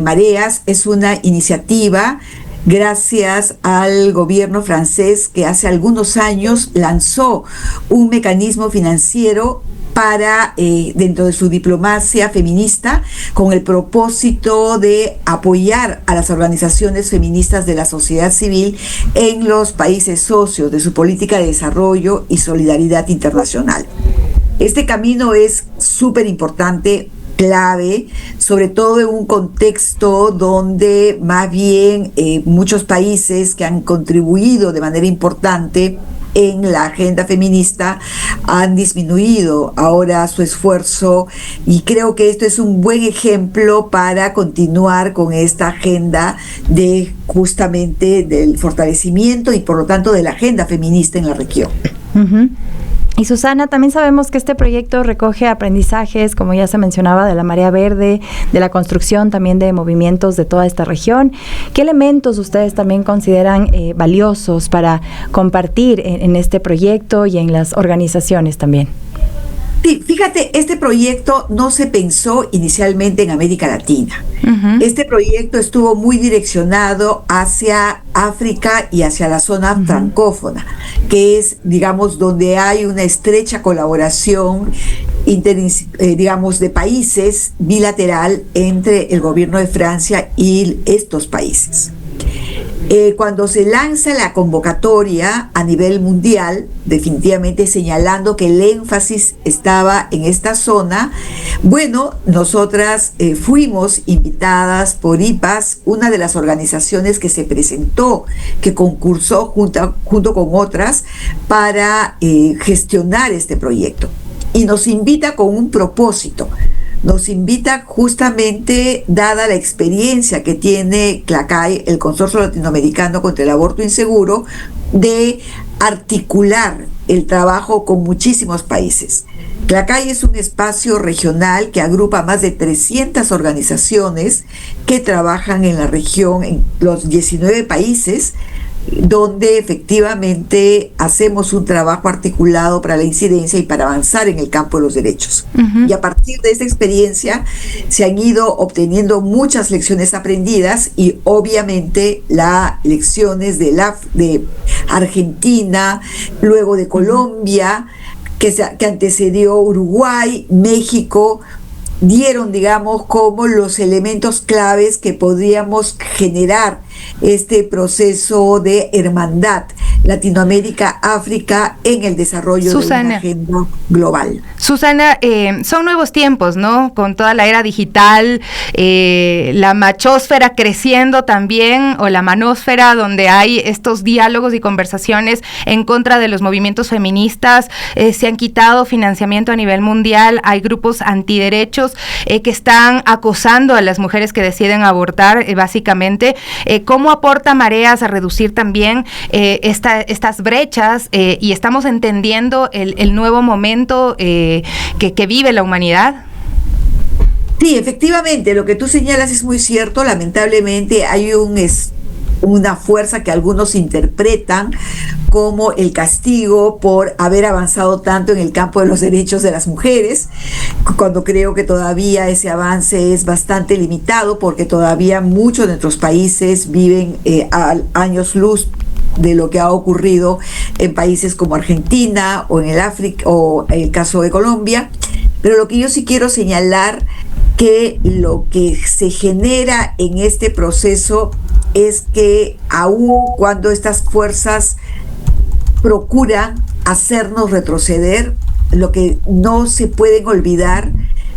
Mareas es una iniciativa gracias al gobierno francés que hace algunos años lanzó un mecanismo financiero para, dentro de su diplomacia feminista, con el propósito de apoyar a las organizaciones feministas de la sociedad civil en los países socios de su política de desarrollo y solidaridad internacional. Este camino es súper importante, clave, sobre todo en un contexto donde más bien muchos países que han contribuido de manera importante en la agenda feminista han disminuido ahora su esfuerzo, y creo que esto es un buen ejemplo para continuar con esta agenda de justamente del fortalecimiento y por lo tanto de la agenda feminista en la región. Uh-huh. Y Susana, también sabemos que este proyecto recoge aprendizajes, como ya se mencionaba, de la marea verde, de la construcción también de movimientos de toda esta región. ¿Qué elementos ustedes también consideran valiosos para compartir en este proyecto y en las organizaciones también? Sí, fíjate, este proyecto no se pensó inicialmente en América Latina. Uh-huh. Este proyecto estuvo muy direccionado hacia África y hacia la zona francófona, que es, digamos, donde hay una estrecha colaboración digamos, de países bilateral entre el gobierno de Francia y estos países. Cuando se lanza la convocatoria a nivel mundial, definitivamente señalando que el énfasis estaba en esta zona, bueno, nosotras fuimos invitadas por IPAS, una de las organizaciones que se presentó, que concursó junto con otras para gestionar este proyecto. Y nos invita con un propósito. Nos invita justamente, dada la experiencia que tiene CLACAI, el Consorcio Latinoamericano contra el Aborto Inseguro, de articular el trabajo con muchísimos países. CLACAI es un espacio regional que agrupa más de 300 organizaciones que trabajan en la región, en los 19 países, donde efectivamente hacemos un trabajo articulado para la incidencia y para avanzar en el campo de los derechos. Uh-huh. Y a partir de esta experiencia se han ido obteniendo muchas lecciones aprendidas, y obviamente las lecciones de Argentina, luego de Colombia, que antecedió Uruguay, México, dieron, digamos, como los elementos claves que podríamos generar este proceso de hermandad Latinoamérica-África en el desarrollo de una agenda global. Susana, son nuevos tiempos, ¿no? Con toda la era digital, la machósfera creciendo también, o la manósfera, donde hay estos diálogos y conversaciones en contra de los movimientos feministas. Se han quitado financiamiento a nivel mundial, hay grupos antiderechos que están acosando a las mujeres que deciden abortar, básicamente. ¿Cómo aporta Mareas a reducir también estas brechas y estamos entendiendo el nuevo momento que vive la humanidad? Sí, efectivamente, lo que tú señalas es muy cierto. Lamentablemente hay una fuerza que algunos interpretan como el castigo por haber avanzado tanto en el campo de los derechos de las mujeres, cuando creo que todavía ese avance es bastante limitado, porque todavía muchos de nuestros países viven a años luz de lo que ha ocurrido en países como Argentina o en el África o el caso de Colombia. Pero lo que yo sí quiero señalar, que lo que se genera en este proceso es que aun cuando estas fuerzas procuran hacernos retroceder, lo que no se pueden olvidar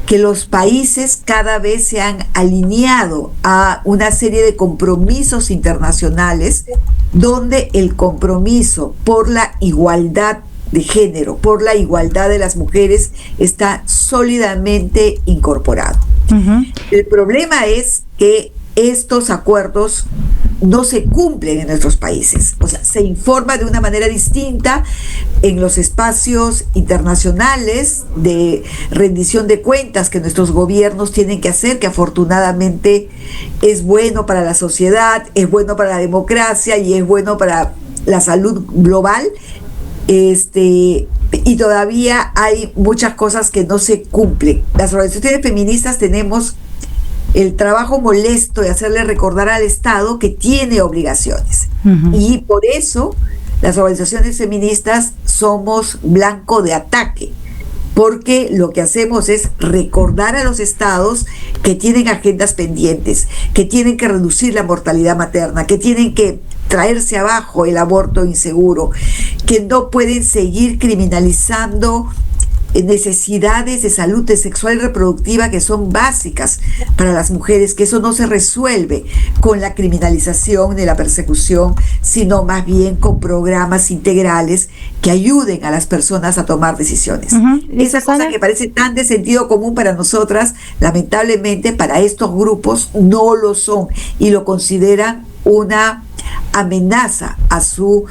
que los países cada vez se han alineado a una serie de compromisos internacionales donde el compromiso por la igualdad de género, por la igualdad de las mujeres, está sólidamente incorporado. El problema es que estos acuerdos no se cumplen en nuestros países. O sea, se informa de una manera distinta en los espacios internacionales de rendición de cuentas que nuestros gobiernos tienen que hacer, que afortunadamente es bueno para la sociedad, es bueno para la democracia y es bueno para la salud global. Y todavía hay muchas cosas que no se cumplen. Las organizaciones feministas tenemos el trabajo molesto de hacerle recordar al Estado que tiene obligaciones. Y por eso las organizaciones feministas somos blanco de ataque, porque lo que hacemos es recordar a los estados que tienen agendas pendientes, que tienen que reducir la mortalidad materna, que tienen que traerse abajo el aborto inseguro, que no pueden seguir criminalizando necesidades de salud sexual y reproductiva que son básicas para las mujeres, que eso no se resuelve con la criminalización ni la persecución, sino más bien con programas integrales que ayuden a las personas a tomar decisiones. Esa cosa que parece tan de sentido común para nosotras, lamentablemente para estos grupos no lo son y lo consideran una amenaza a su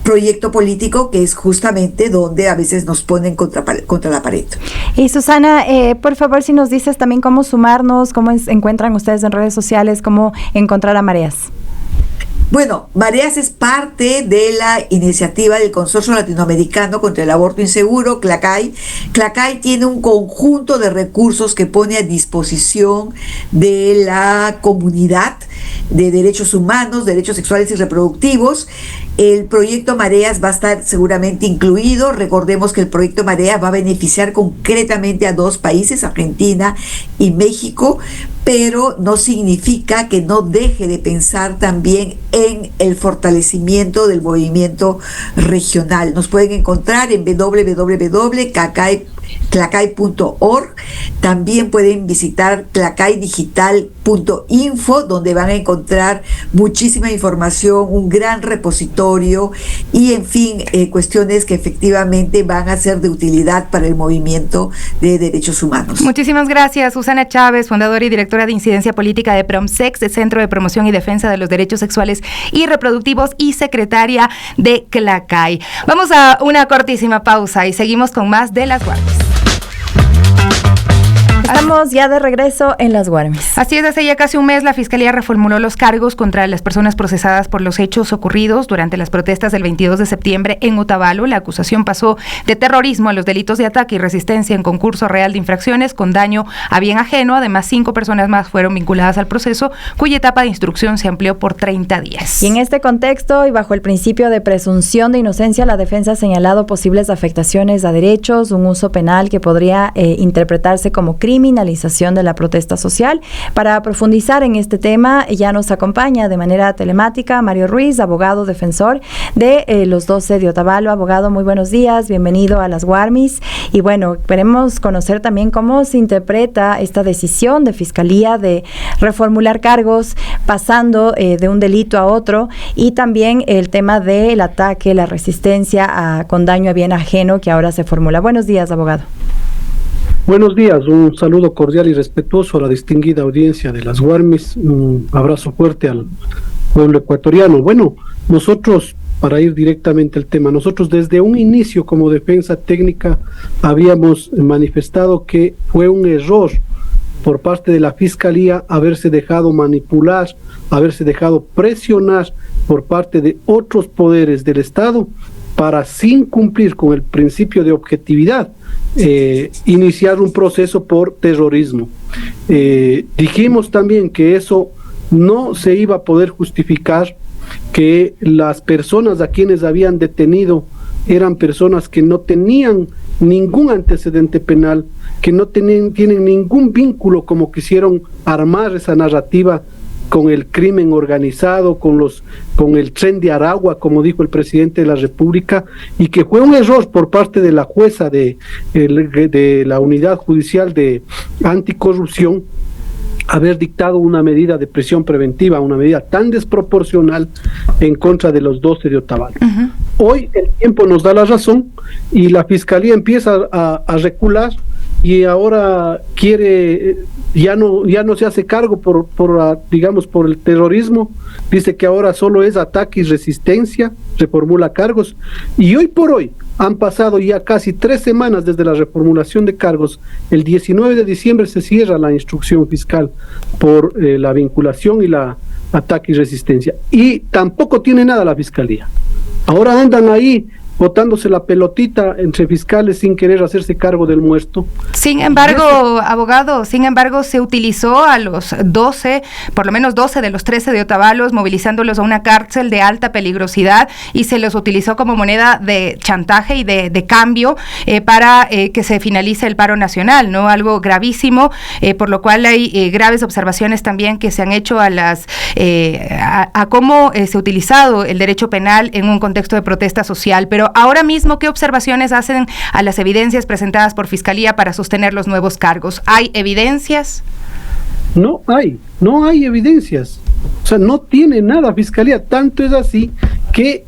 proyecto político, que es justamente donde a veces nos ponen contra la pared. Y Susana, por favor, si nos dices también cómo sumarnos, cómo encuentran ustedes en redes sociales, cómo encontrar a Mareas. Bueno, Mareas es parte de la iniciativa del Consorcio Latinoamericano contra el Aborto Inseguro, CLACAI. CLACAI tiene un conjunto de recursos que pone a disposición de la comunidad de derechos humanos, derechos sexuales y reproductivos. El proyecto Mareas va a estar seguramente incluido. Recordemos que el proyecto Mareas va a beneficiar concretamente a 2 países, Argentina y México, pero no significa que no deje de pensar también en el fortalecimiento del movimiento regional. Nos pueden encontrar en www.clacai.org. También pueden visitar clacaidigital.info, donde van a encontrar muchísima información, un gran repositorio y, en fin, cuestiones que efectivamente van a ser de utilidad para el movimiento de derechos humanos. Muchísimas gracias, Susana Chávez, fundadora y directora de Incidencia Política de PROMSEX, de Centro de Promoción y Defensa de los Derechos Sexuales y Reproductivos, y secretaria de CLACAI. Vamos a una cortísima pausa y seguimos con más de Las Guarmis. Estamos ya de regreso en Las Guarmis. Así es, hace ya casi un mes la Fiscalía reformuló los cargos contra las personas procesadas por los hechos ocurridos durante las protestas del 22 de septiembre en Otavalo. La acusación pasó de terrorismo a los delitos de ataque y resistencia en concurso real de infracciones con daño a bien ajeno. Además, 5 personas más fueron vinculadas al proceso, cuya etapa de instrucción se amplió por 30 días. Y en este contexto y bajo el principio de presunción de inocencia, la defensa ha señalado posibles afectaciones a derechos, un uso penal que podría interpretarse como criminalización de la protesta social. Para profundizar en este tema, ya nos acompaña de manera telemática Mario Ruiz, abogado defensor de los 12 de Otavalo. Abogado, muy buenos días, bienvenido a Las Guarmis. Y bueno, queremos conocer también cómo se interpreta esta decisión de Fiscalía de reformular cargos pasando de un delito a otro, y también el tema del ataque, la resistencia con daño a bien ajeno que ahora se formula. Buenos días, abogado. Buenos días, un saludo cordial y respetuoso a la distinguida audiencia de Las Guarmis, un abrazo fuerte al pueblo ecuatoriano. Bueno, nosotros, para ir directamente al tema, nosotros desde un inicio como defensa técnica habíamos manifestado que fue un error por parte de la Fiscalía haberse dejado manipular, haberse dejado presionar por parte de otros poderes del Estado para, sin cumplir con el principio de objetividad, iniciar un proceso por terrorismo. Dijimos también que eso no se iba a poder justificar, que las personas a quienes habían detenido eran personas que no tenían ningún antecedente penal, que no tienen ningún vínculo, como quisieron armar esa narrativa, con el crimen organizado, con el tren de Aragua, como dijo el presidente de la República, y que fue un error por parte de la jueza de la Unidad Judicial de Anticorrupción haber dictado una medida de prisión preventiva, una medida tan desproporcional en contra de los 12 de Otavalo. Hoy el tiempo nos da la razón y la Fiscalía empieza a recular, y ahora quiere, ya no se hace cargo por el terrorismo. Dice que ahora solo es ataque y resistencia, reformula cargos, y hoy por hoy han pasado ya casi 3 semanas desde la reformulación de cargos. El 19 de diciembre se cierra la instrucción fiscal por la vinculación y la ataque y resistencia, y tampoco tiene nada la Fiscalía. Ahora andan ahí botándose la pelotita entre fiscales sin querer hacerse cargo del muerto. Sin embargo, abogado, se utilizó a los 12, por lo menos 12 de los 13 de Otavalos, movilizándolos a una cárcel de alta peligrosidad, y se los utilizó como moneda de chantaje y de cambio para que se finalice el paro nacional, ¿no? Algo gravísimo, por lo cual hay graves observaciones también que se han hecho a cómo se ha utilizado el derecho penal en un contexto de protesta social. Pero ahora mismo, ¿qué observaciones hacen a las evidencias presentadas por Fiscalía para sostener los nuevos cargos? ¿Hay evidencias? No hay evidencias. O sea, no tiene nada Fiscalía. Tanto es así que,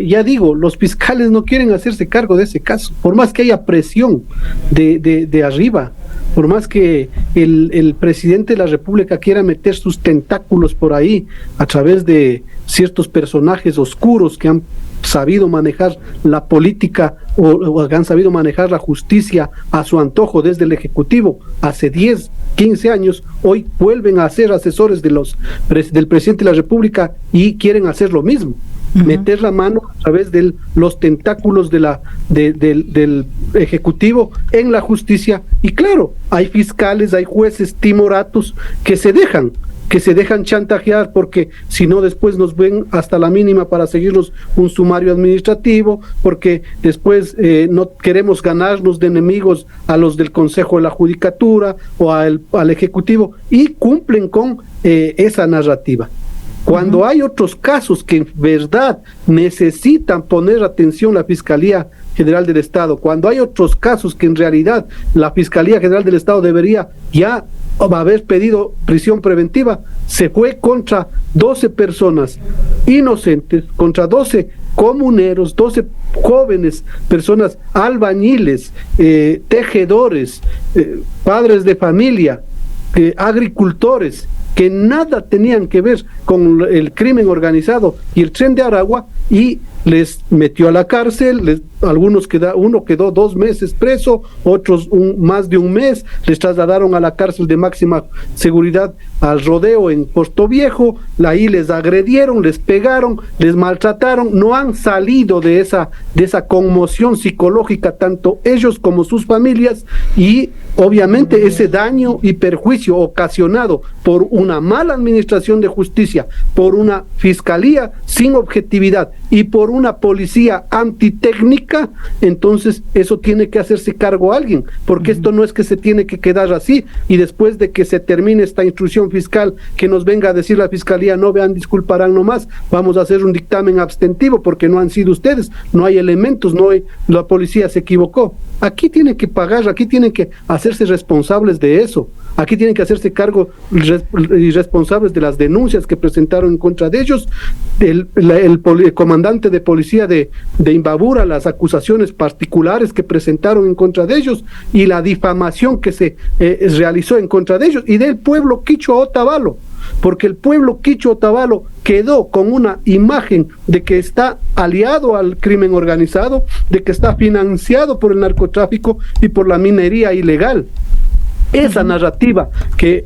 ya digo, los fiscales no quieren hacerse cargo de ese caso, por más que haya presión de arriba, por más que el presidente de la República quiera meter sus tentáculos por ahí a través de ciertos personajes oscuros que han sabido manejar la política o han sabido manejar la justicia a su antojo desde el Ejecutivo hace 10, 15 años, hoy vuelven a ser asesores del presidente de la República y quieren hacer lo mismo. Meter la mano a través de los tentáculos del Ejecutivo en la justicia. Y claro, hay fiscales, hay jueces timoratos que se dejan chantajear, porque si no después nos ven hasta la mínima para seguirnos un sumario administrativo, porque después no queremos ganarnos de enemigos a los del Consejo de la Judicatura o al Ejecutivo, y cumplen con esa narrativa. Cuando hay otros casos que en verdad necesitan poner atención la Fiscalía General del Estado, cuando hay otros casos que en realidad la Fiscalía General del Estado debería ya haber pedido prisión preventiva, se fue contra 12 personas inocentes, contra 12 comuneros, 12 jóvenes, personas albañiles, tejedores, padres de familia, agricultores, que nada tenían que ver con el crimen organizado y el tren de Aragua, y les metió a la cárcel. Uno quedó 2 meses preso, otros más de un mes, les trasladaron a la cárcel de máxima seguridad al Rodeo en Puerto Viejo, ahí les agredieron, les pegaron, les maltrataron, no han salido de esa conmoción psicológica, tanto ellos como sus familias, y obviamente ese daño y perjuicio ocasionado por una mala administración de justicia, por una fiscalía sin objetividad y por una policía antitécnica, entonces eso tiene que hacerse cargo alguien, porque esto no es que se tiene que quedar así y después de que se termine esta instrucción fiscal que nos venga a decir la Fiscalía: no, vean, disculparán nomás, vamos a hacer un dictamen abstentivo porque no han sido ustedes, no hay elementos, la policía se equivocó. Aquí tienen que pagar, aquí tienen que hacerse responsables de eso, aquí tienen que hacerse cargo y responsables de las denuncias que presentaron en contra de ellos, el comandante de policía de Imbabura, las acusaciones particulares que presentaron en contra de ellos y la difamación que se realizó en contra de ellos y del pueblo quichua Otavalo, porque el pueblo quichua Otavalo quedó con una imagen de que está aliado al crimen organizado, de que está financiado por el narcotráfico y por la minería ilegal. Esa narrativa que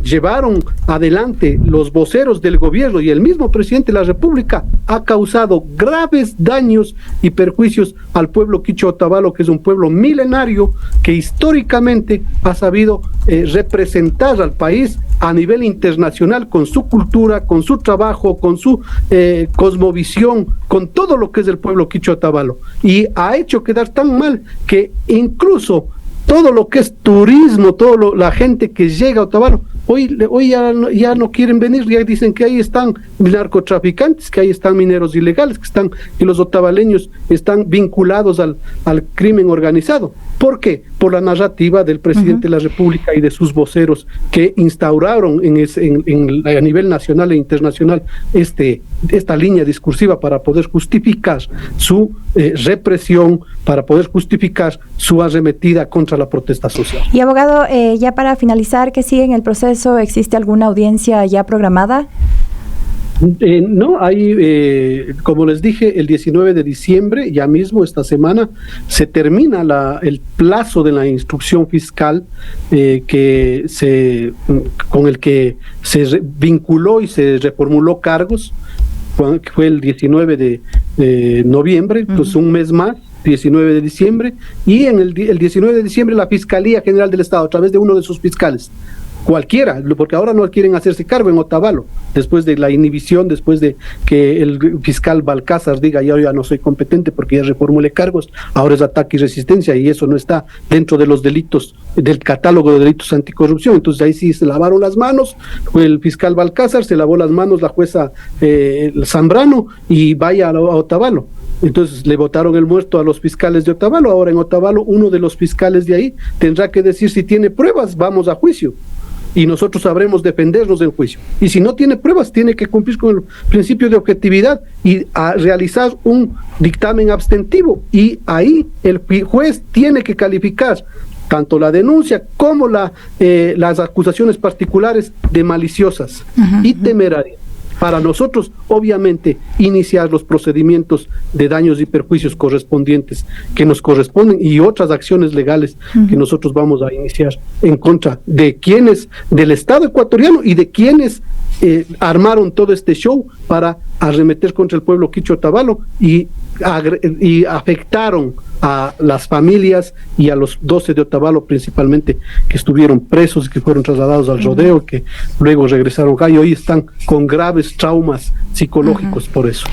llevaron adelante los voceros del gobierno y el mismo presidente de la República ha causado graves daños y perjuicios al pueblo quichua Otavalo, que es un pueblo milenario que históricamente ha sabido representar al país a nivel internacional con su cultura, con su trabajo, con su cosmovisión, con todo lo que es el pueblo quichua Otavalo, y ha hecho quedar tan mal que incluso todo lo que es turismo, la gente que llega a Otavalo, hoy ya no quieren venir, ya dicen que ahí están narcotraficantes, que ahí están mineros ilegales, que los otavaleños están vinculados al crimen organizado. ¿Por qué? Por la narrativa del presidente de la República y de sus voceros que instauraron a nivel nacional e internacional esta línea discursiva para poder justificar su represión, para poder justificar su arremetida contra la protesta social. Y abogado, ya para finalizar, ¿qué sigue en el proceso? ¿Existe alguna audiencia ya programada? No, hay, como les dije, el 19 de diciembre, ya mismo esta semana, se termina el plazo de la instrucción fiscal con el que se vinculó y se reformuló cargos, que fue el 19 de noviembre, entonces un mes más, 19 de diciembre, y el 19 de diciembre la Fiscalía General del Estado, a través de uno de sus fiscales, cualquiera, porque ahora no quieren hacerse cargo en Otavalo, después de la inhibición, después de que el fiscal Balcázar diga yo ya no soy competente porque ya reformulé cargos, ahora es ataque y resistencia, y eso no está dentro de los delitos, del catálogo de delitos anticorrupción. Entonces ahí sí se lavaron las manos, fue el fiscal Balcázar, se lavó las manos la jueza Zambrano, y vaya a Otavalo. Entonces le botaron el muerto a los fiscales de Otavalo. Ahora en Otavalo uno de los fiscales de ahí tendrá que decir si tiene pruebas, vamos a juicio, y nosotros sabremos defendernos en juicio. Y si no tiene pruebas, tiene que cumplir con el principio de objetividad y realizar un dictamen abstentivo, y ahí el juez tiene que calificar tanto la denuncia como las acusaciones particulares de maliciosas y temerarias. Para nosotros, obviamente, iniciar los procedimientos de daños y perjuicios correspondientes que nos corresponden, y otras acciones legales que nosotros vamos a iniciar en contra de quienes, del Estado ecuatoriano y de quienes armaron todo este show para arremeter contra el pueblo quichua Otavalo y afectaron a las familias y a los 12 de Otavalo principalmente, que estuvieron presos y que fueron trasladados al rodeo, que luego regresaron acá y hoy están con graves traumas psicológicos por eso.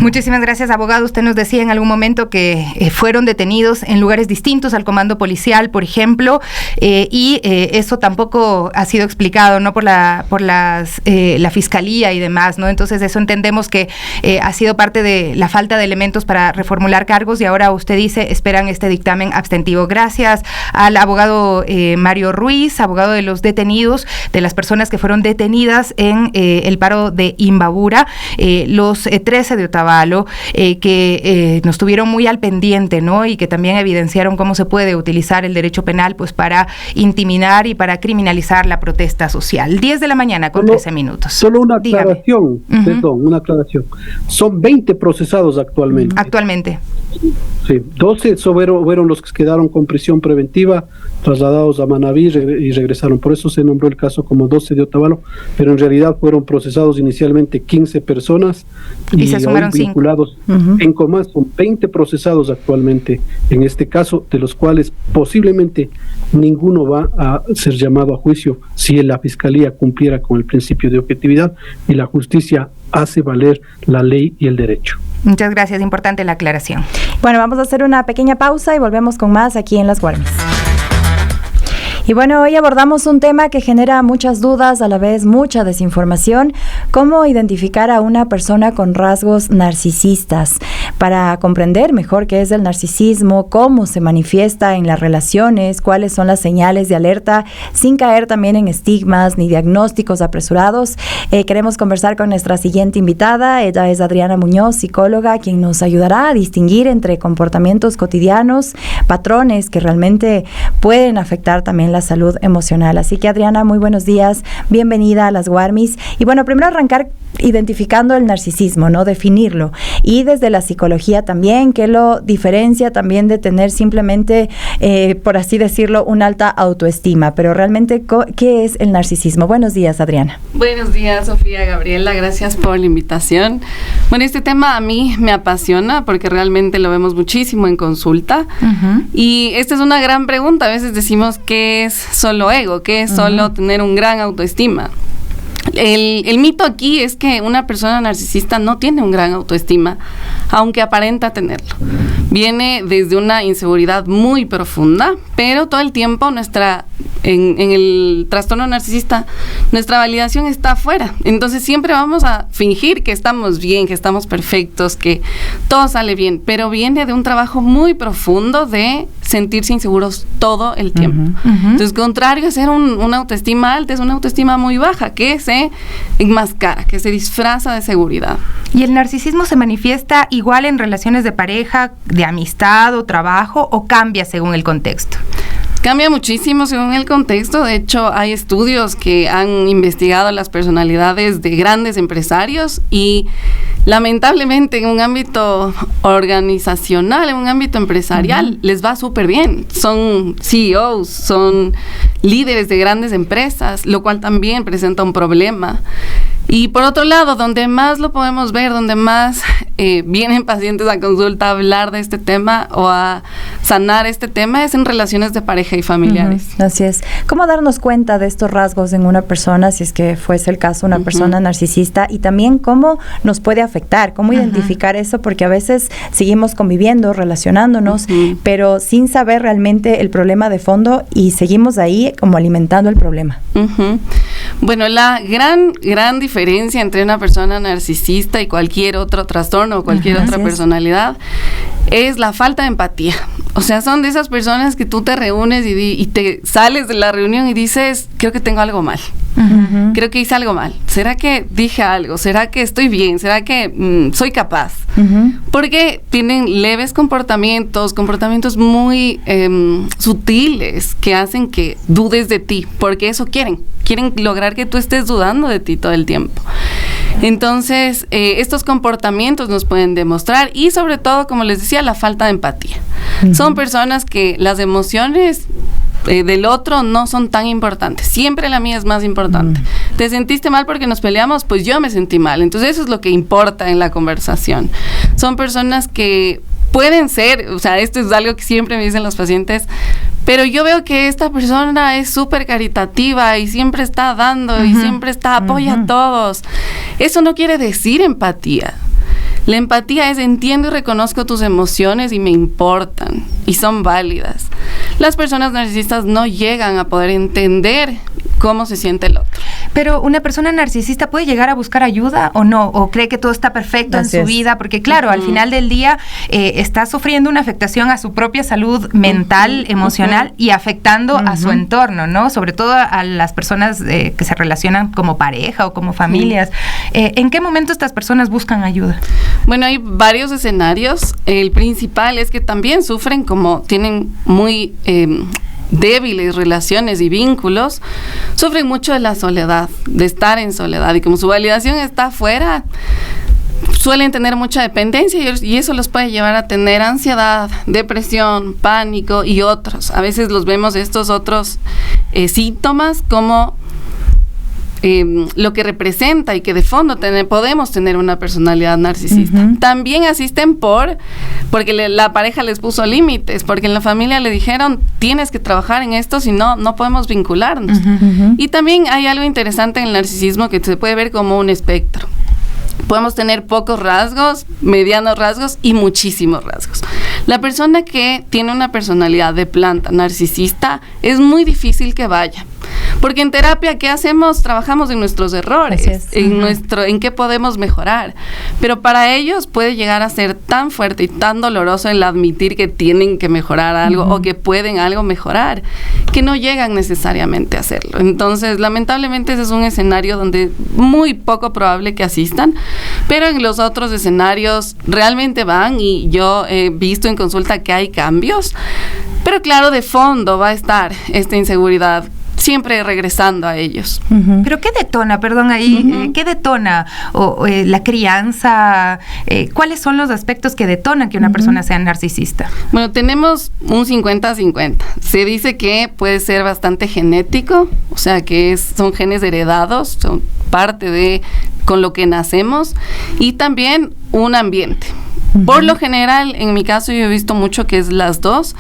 Muchísimas gracias, abogado. Usted nos decía en algún momento que fueron detenidos en lugares distintos al comando policial, por ejemplo, y eso tampoco ha sido explicado, ¿no? por la fiscalía y demás, ¿no? Entonces eso entendemos que ha sido parte de la falta de elementos para reformular cargos, y ahora usted dice esperan este dictamen abstentivo. Gracias al abogado Mario Ruiz, abogado de los detenidos, de las personas que fueron detenidas en el paro de Imbabura, los 13 de Otavalo, que nos tuvieron muy al pendiente, ¿no? Y que también evidenciaron cómo se puede utilizar el derecho penal pues para intimidar y para criminalizar la protesta social. 10 de la mañana con 13 minutos. Solo una aclaración, perdón, una aclaración. Son 20 procesados actualmente. Sí, 12 fueron los que quedaron con prisión preventiva, trasladados a Manabí y regresaron. Por eso se nombró el caso como 12 de Otavalo, pero en realidad fueron procesados inicialmente 15 personas y se sumaron vinculados 5 más. Son 20 procesados actualmente en este caso, de los cuales posiblemente ninguno va a ser llamado a juicio si la Fiscalía cumpliera con el principio de objetividad y la justicia hace valer la ley y el derecho. Muchas gracias, importante la aclaración. Bueno, vamos a hacer una pequeña pausa y volvemos con más aquí en Las Guarmis. Y bueno, hoy abordamos un tema que genera muchas dudas, a la vez mucha desinformación: cómo identificar a una persona con rasgos narcisistas. Para comprender mejor qué es el narcisismo, cómo se manifiesta en las relaciones, cuáles son las señales de alerta, sin caer también en estigmas ni diagnósticos apresurados, queremos conversar con nuestra siguiente invitada. Ella es Adriana Muñoz, psicóloga, quien nos ayudará a distinguir entre comportamientos cotidianos, patrones que realmente pueden afectar también la salud emocional. Así que, Adriana, muy buenos días, bienvenida a Las Guarmis. Y bueno, primero arrancar identificando el narcisismo, ¿no? Definirlo. Y desde la psicología psicología también, ¿qué lo diferencia también de tener simplemente, por así decirlo, una alta autoestima? Pero realmente, ¿qué es el narcisismo? Buenos días, Adriana. Buenos días, Sofía, Gabriela, gracias por la invitación. Bueno, este tema a mí me apasiona porque realmente lo vemos muchísimo en consulta. Y esta es una gran pregunta. A veces decimos, ¿qué es solo ego? ¿Qué es solo tener un gran autoestima? El mito aquí es que una persona narcisista no tiene un gran autoestima, aunque aparenta tenerlo. Viene desde una inseguridad muy profunda, pero todo el tiempo en el trastorno narcisista, nuestra validación está afuera. Entonces siempre vamos a fingir que estamos bien, que estamos perfectos, que todo sale bien, pero viene de un trabajo muy profundo de sentirse inseguros todo el tiempo. Entonces, contrario a ser una autoestima alta, es una autoestima muy baja, que se enmascara, que se disfraza de seguridad. ¿Y el narcisismo se manifiesta igual en relaciones de pareja, de amistad o trabajo, o cambia según el contexto? Cambia muchísimo según el contexto. De hecho, hay estudios que han investigado las personalidades de grandes empresarios y lamentablemente en un ámbito organizacional, en un ámbito empresarial, les va súper bien. Son CEOs, son líderes de grandes empresas, lo cual también presenta un problema. Y por otro lado, donde más lo podemos ver, donde más vienen pacientes a consulta a hablar de este tema o a sanar este tema, es en relaciones de pareja y familiares. Así es. ¿Cómo darnos cuenta de estos rasgos en una persona, si es que fuese el caso, una persona narcisista? Y también cómo nos puede afectar, cómo identificar eso, porque a veces seguimos conviviendo, relacionándonos, pero sin saber realmente el problema de fondo y seguimos ahí como alimentando el problema. Bueno, la gran diferencia entre una persona narcisista y cualquier otro trastorno o cualquier otra personalidad es la falta de empatía. O sea, son de esas personas que tú te reúnes y te sales de la reunión y dices, creo que tengo algo mal. Creo que hice algo mal. ¿Será que dije algo? ¿Será que estoy bien? ¿Será que soy capaz? Porque tienen leves comportamientos muy sutiles que hacen que dudes de ti, porque eso quieren lograr que tú estés dudando de ti todo el tiempo. Entonces, estos comportamientos nos pueden demostrar, y sobre todo, como les decía, la falta de empatía. Son personas que las emociones del otro no son tan importantes. Siempre la mía es más importante. ¿Te sentiste mal porque nos peleamos? Pues yo me sentí mal. Entonces eso es lo que importa en la conversación. Son personas que pueden ser, o sea, esto es algo que siempre me dicen los pacientes, pero yo veo que esta persona es súper caritativa y siempre está dando y siempre apoya a todos. Eso no quiere decir empatía. La empatía es entiendo y reconozco tus emociones y me importan y son válidas. Las personas narcisistas no llegan a poder entender cómo se siente el otro. Pero una persona narcisista puede llegar a buscar ayuda o no, o cree que todo está perfecto en su vida, porque claro, al final del día está sufriendo una afectación a su propia salud mental, emocional y afectando a su entorno, ¿no? Sobre todo a las personas que se relacionan como pareja o como familias. ¿En qué momento estas personas buscan ayuda? Bueno, hay varios escenarios. El principal es que también sufren, como tienen muy débiles relaciones y vínculos, sufren mucho de la soledad, de estar en soledad, y como su validación está afuera, suelen tener mucha dependencia y eso los puede llevar a tener ansiedad, depresión, pánico y otros. A veces los vemos estos otros síntomas como lo que representa y que de fondo podemos tener una personalidad narcisista. También asisten porque la pareja les puso límites, porque en la familia le dijeron, tienes que trabajar en esto, si no, no podemos vincularnos. Y también hay algo interesante en el narcisismo que se puede ver como un espectro. Podemos tener pocos rasgos, medianos rasgos y muchísimos rasgos. La persona que tiene una personalidad de planta narcisista es muy difícil que vaya. Porque en terapia, ¿qué hacemos? Trabajamos en nuestros errores, en qué podemos mejorar. Pero para ellos puede llegar a ser tan fuerte y tan doloroso el admitir que tienen que mejorar algo o que pueden algo mejorar, que no llegan necesariamente a hacerlo. Entonces, lamentablemente, ese es un escenario donde muy poco probable que asistan, pero en los otros escenarios realmente van, y yo he visto en consulta que hay cambios, pero claro, de fondo va a estar esta inseguridad. siempre regresando a ellos. ¿Pero qué detona, perdón, ahí, qué detona la crianza? ¿Cuáles son los aspectos que detonan que una persona sea narcisista? Bueno, tenemos un 50-50. Se dice que puede ser bastante genético, o sea, que son genes heredados, son parte de con lo que nacemos, y también un ambiente. Por lo general, en mi caso, yo he visto mucho que es las dos.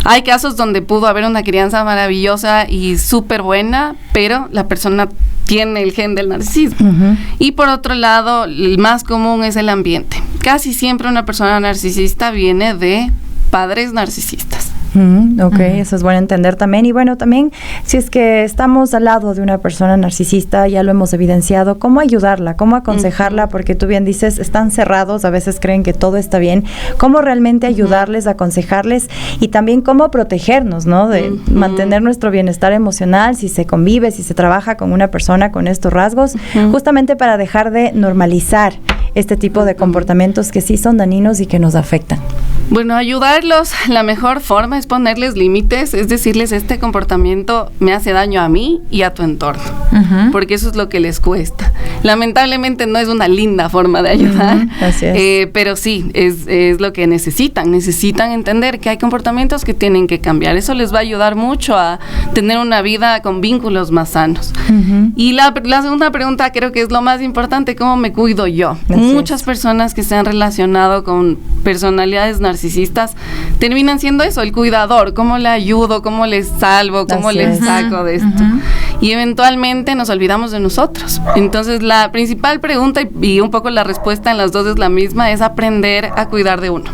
Hay casos donde pudo haber una crianza maravillosa y súper buena, pero la persona tiene el gen del narcisismo. Y por otro lado, el más común es el ambiente. Casi siempre una persona narcisista viene de padres narcisistas. Eso es bueno entender también. Y bueno, también si es que estamos al lado de una persona narcisista, ya lo hemos evidenciado, ¿cómo ayudarla? ¿Cómo aconsejarla? Porque tú bien dices, están cerrados, a veces creen que todo está bien. ¿Cómo realmente ayudarles, aconsejarles? Y también cómo protegernos, ¿no? De mantener nuestro bienestar emocional, si se convive, si se trabaja con una persona con estos rasgos, justamente para dejar de normalizar este tipo de comportamientos que sí son dañinos y que nos afectan. Bueno, ayudarlos, la mejor forma es ponerles límites, es decirles, este comportamiento me hace daño a mí y a tu entorno, porque eso es lo que les cuesta. Lamentablemente no es una linda forma de ayudar, Así es. pero sí, es lo que necesitan entender que hay comportamientos que tienen que cambiar. Eso les va a ayudar mucho a tener una vida con vínculos más sanos. Y la segunda pregunta creo que es lo más importante, ¿cómo me cuido yo? Muchas personas que se han relacionado con personalidades narcisistas terminan siendo eso, el cuidador, cómo le ayudo, cómo le salvo, cómo le saco de esto. Y eventualmente nos olvidamos de nosotros. Entonces la principal pregunta y un poco la respuesta en las dos es la misma, es aprender a cuidar de uno,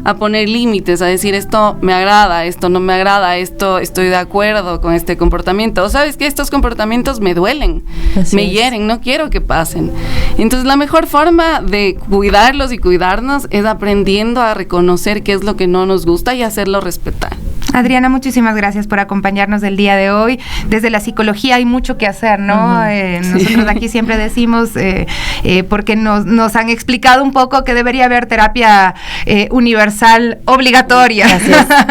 a poner límites, a decir esto me agrada, esto no me agrada, esto estoy de acuerdo con este comportamiento, o sabes que estos comportamientos me duelen, me hieren, no quiero que pasen. Entonces la mejor forma de cuidarlos y cuidarnos es aprendiendo a reconocer qué es lo que no nos gusta y hacerlo respetar. Adriana, muchísimas gracias por acompañarnos el día de hoy. Desde la psicología hay mucho que hacer, ¿no? Nosotros aquí siempre decimos, porque nos han explicado un poco que debería haber terapia universal obligatoria.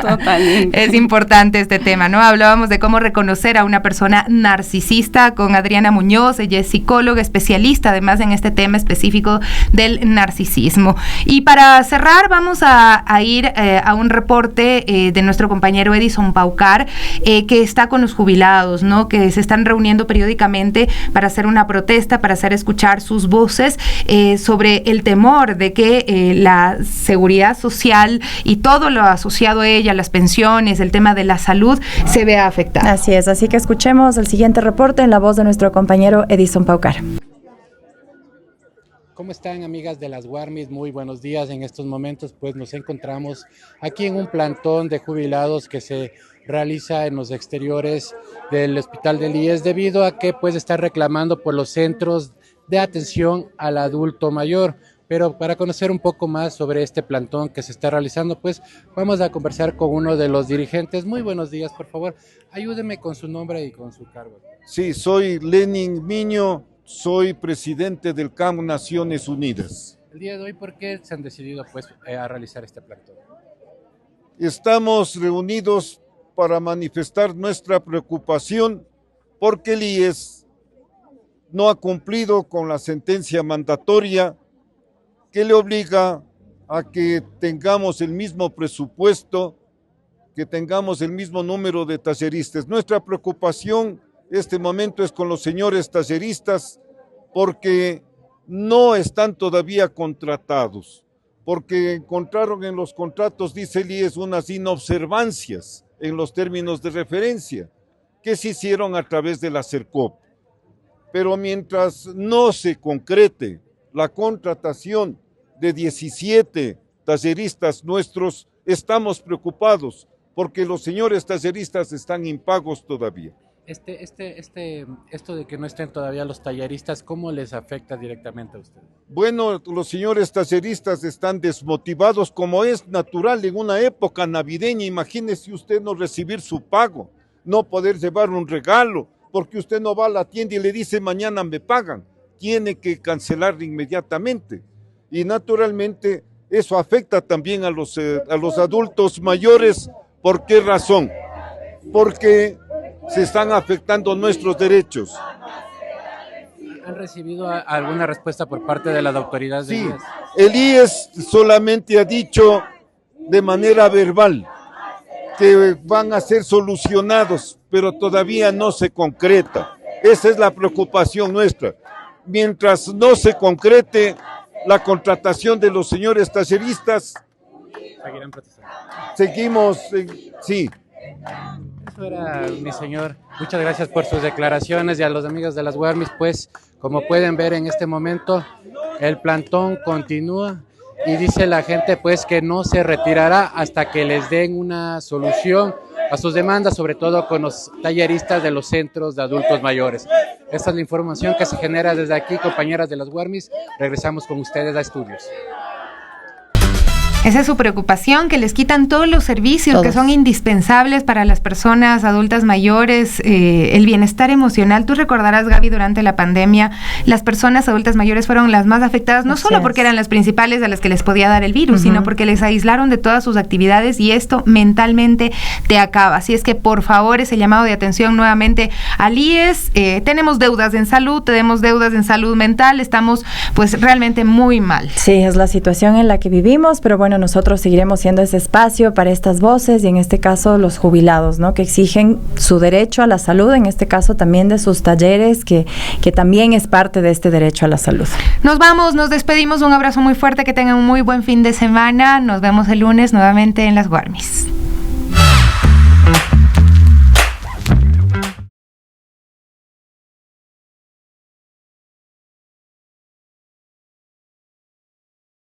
Totalmente. Es importante este tema, ¿no? Hablábamos de cómo reconocer a una persona narcisista con Adriana Muñoz. Ella es psicóloga, especialista además en este tema específico del narcisismo. Y para cerrar, vamos a ir a un reporte de nuestro compañero Edison Paucar, que está con los jubilados, ¿no? Que se están reuniendo periódicamente para hacer una protesta, para hacer escuchar sus voces sobre el temor de que la seguridad social y todo lo asociado a ella, las pensiones, el tema de la salud, se vea afectado. Así es, así que escuchemos el siguiente reporte en la voz de nuestro compañero Edison Paucar. ¿Cómo están, amigas de las Warmis? Muy buenos días. En estos momentos pues nos encontramos aquí en un plantón de jubilados que se realiza en los exteriores del Hospital del IES debido a que pues está reclamando por los centros de atención al adulto mayor. Pero para conocer un poco más sobre este plantón que se está realizando, pues vamos a conversar con uno de los dirigentes. Muy buenos días, por favor. Ayúdeme con su nombre y con su cargo. Sí, soy Lenin Miño. Soy presidente del CAM Naciones Unidas. El día de hoy, ¿por qué se han decidido pues a realizar este plantón? Estamos reunidos para manifestar nuestra preocupación porque el IES no ha cumplido con la sentencia mandatoria que le obliga a que tengamos el mismo presupuesto, que tengamos el mismo número de talleristas. Nuestra preocupación este momento es con los señores talleristas porque no están todavía contratados, porque encontraron en los contratos, dice el IES, unas inobservancias en los términos de referencia que se hicieron a través de la CERCOP. Pero mientras no se concrete la contratación de 17 talleristas nuestros, estamos preocupados porque los señores talleristas están impagos todavía. Esto de que no estén todavía los talleristas, ¿cómo les afecta directamente a ustedes? Bueno, los señores talleristas están desmotivados, como es natural en una época navideña. Imagínese usted no recibir su pago, no poder llevar un regalo, porque usted no va a la tienda y le dice mañana me pagan. Tiene que cancelar inmediatamente. Y naturalmente eso afecta también a los adultos mayores. ¿Por qué razón? Porque se están afectando nuestros derechos. ¿Han recibido alguna respuesta por parte de las autoridades? Sí, el IES solamente ha dicho de manera verbal que van a ser solucionados, pero todavía no se concreta. Esa es la preocupación nuestra. Mientras no se concrete la contratación de los señores talleristas, ¿seguirán protestando? Seguimos, sí. Eso era, mi señor. Muchas gracias por sus declaraciones, y a los amigos de las Guarmis, pues, como pueden ver en este momento, el plantón continúa y dice la gente, pues, que no se retirará hasta que les den una solución a sus demandas, sobre todo con los talleristas de los centros de adultos mayores. Esta es la información que se genera desde aquí, compañeras de las Guarmis. Regresamos con ustedes a estudios. Esa es su preocupación, que les quitan todos los servicios que son indispensables para las personas adultas mayores, el bienestar emocional. Tú recordarás, Gaby, durante la pandemia, las personas adultas mayores fueron las más afectadas, no solo porque eran las principales a las que les podía dar el virus, sino porque les aislaron de todas sus actividades y esto mentalmente te acaba. Así es que, por favor, ese llamado de atención nuevamente al IES. Tenemos deudas en salud, tenemos deudas en salud mental, estamos pues realmente muy mal. Sí, es la situación en la que vivimos, pero bueno, nosotros seguiremos siendo ese espacio para estas voces y en este caso los jubilados, ¿no? Que exigen su derecho a la salud, en este caso también de sus talleres, que también es parte de este derecho a la salud. Nos vamos, nos despedimos, un abrazo muy fuerte, que tengan un muy buen fin de semana, nos vemos el lunes nuevamente en las Guarmis.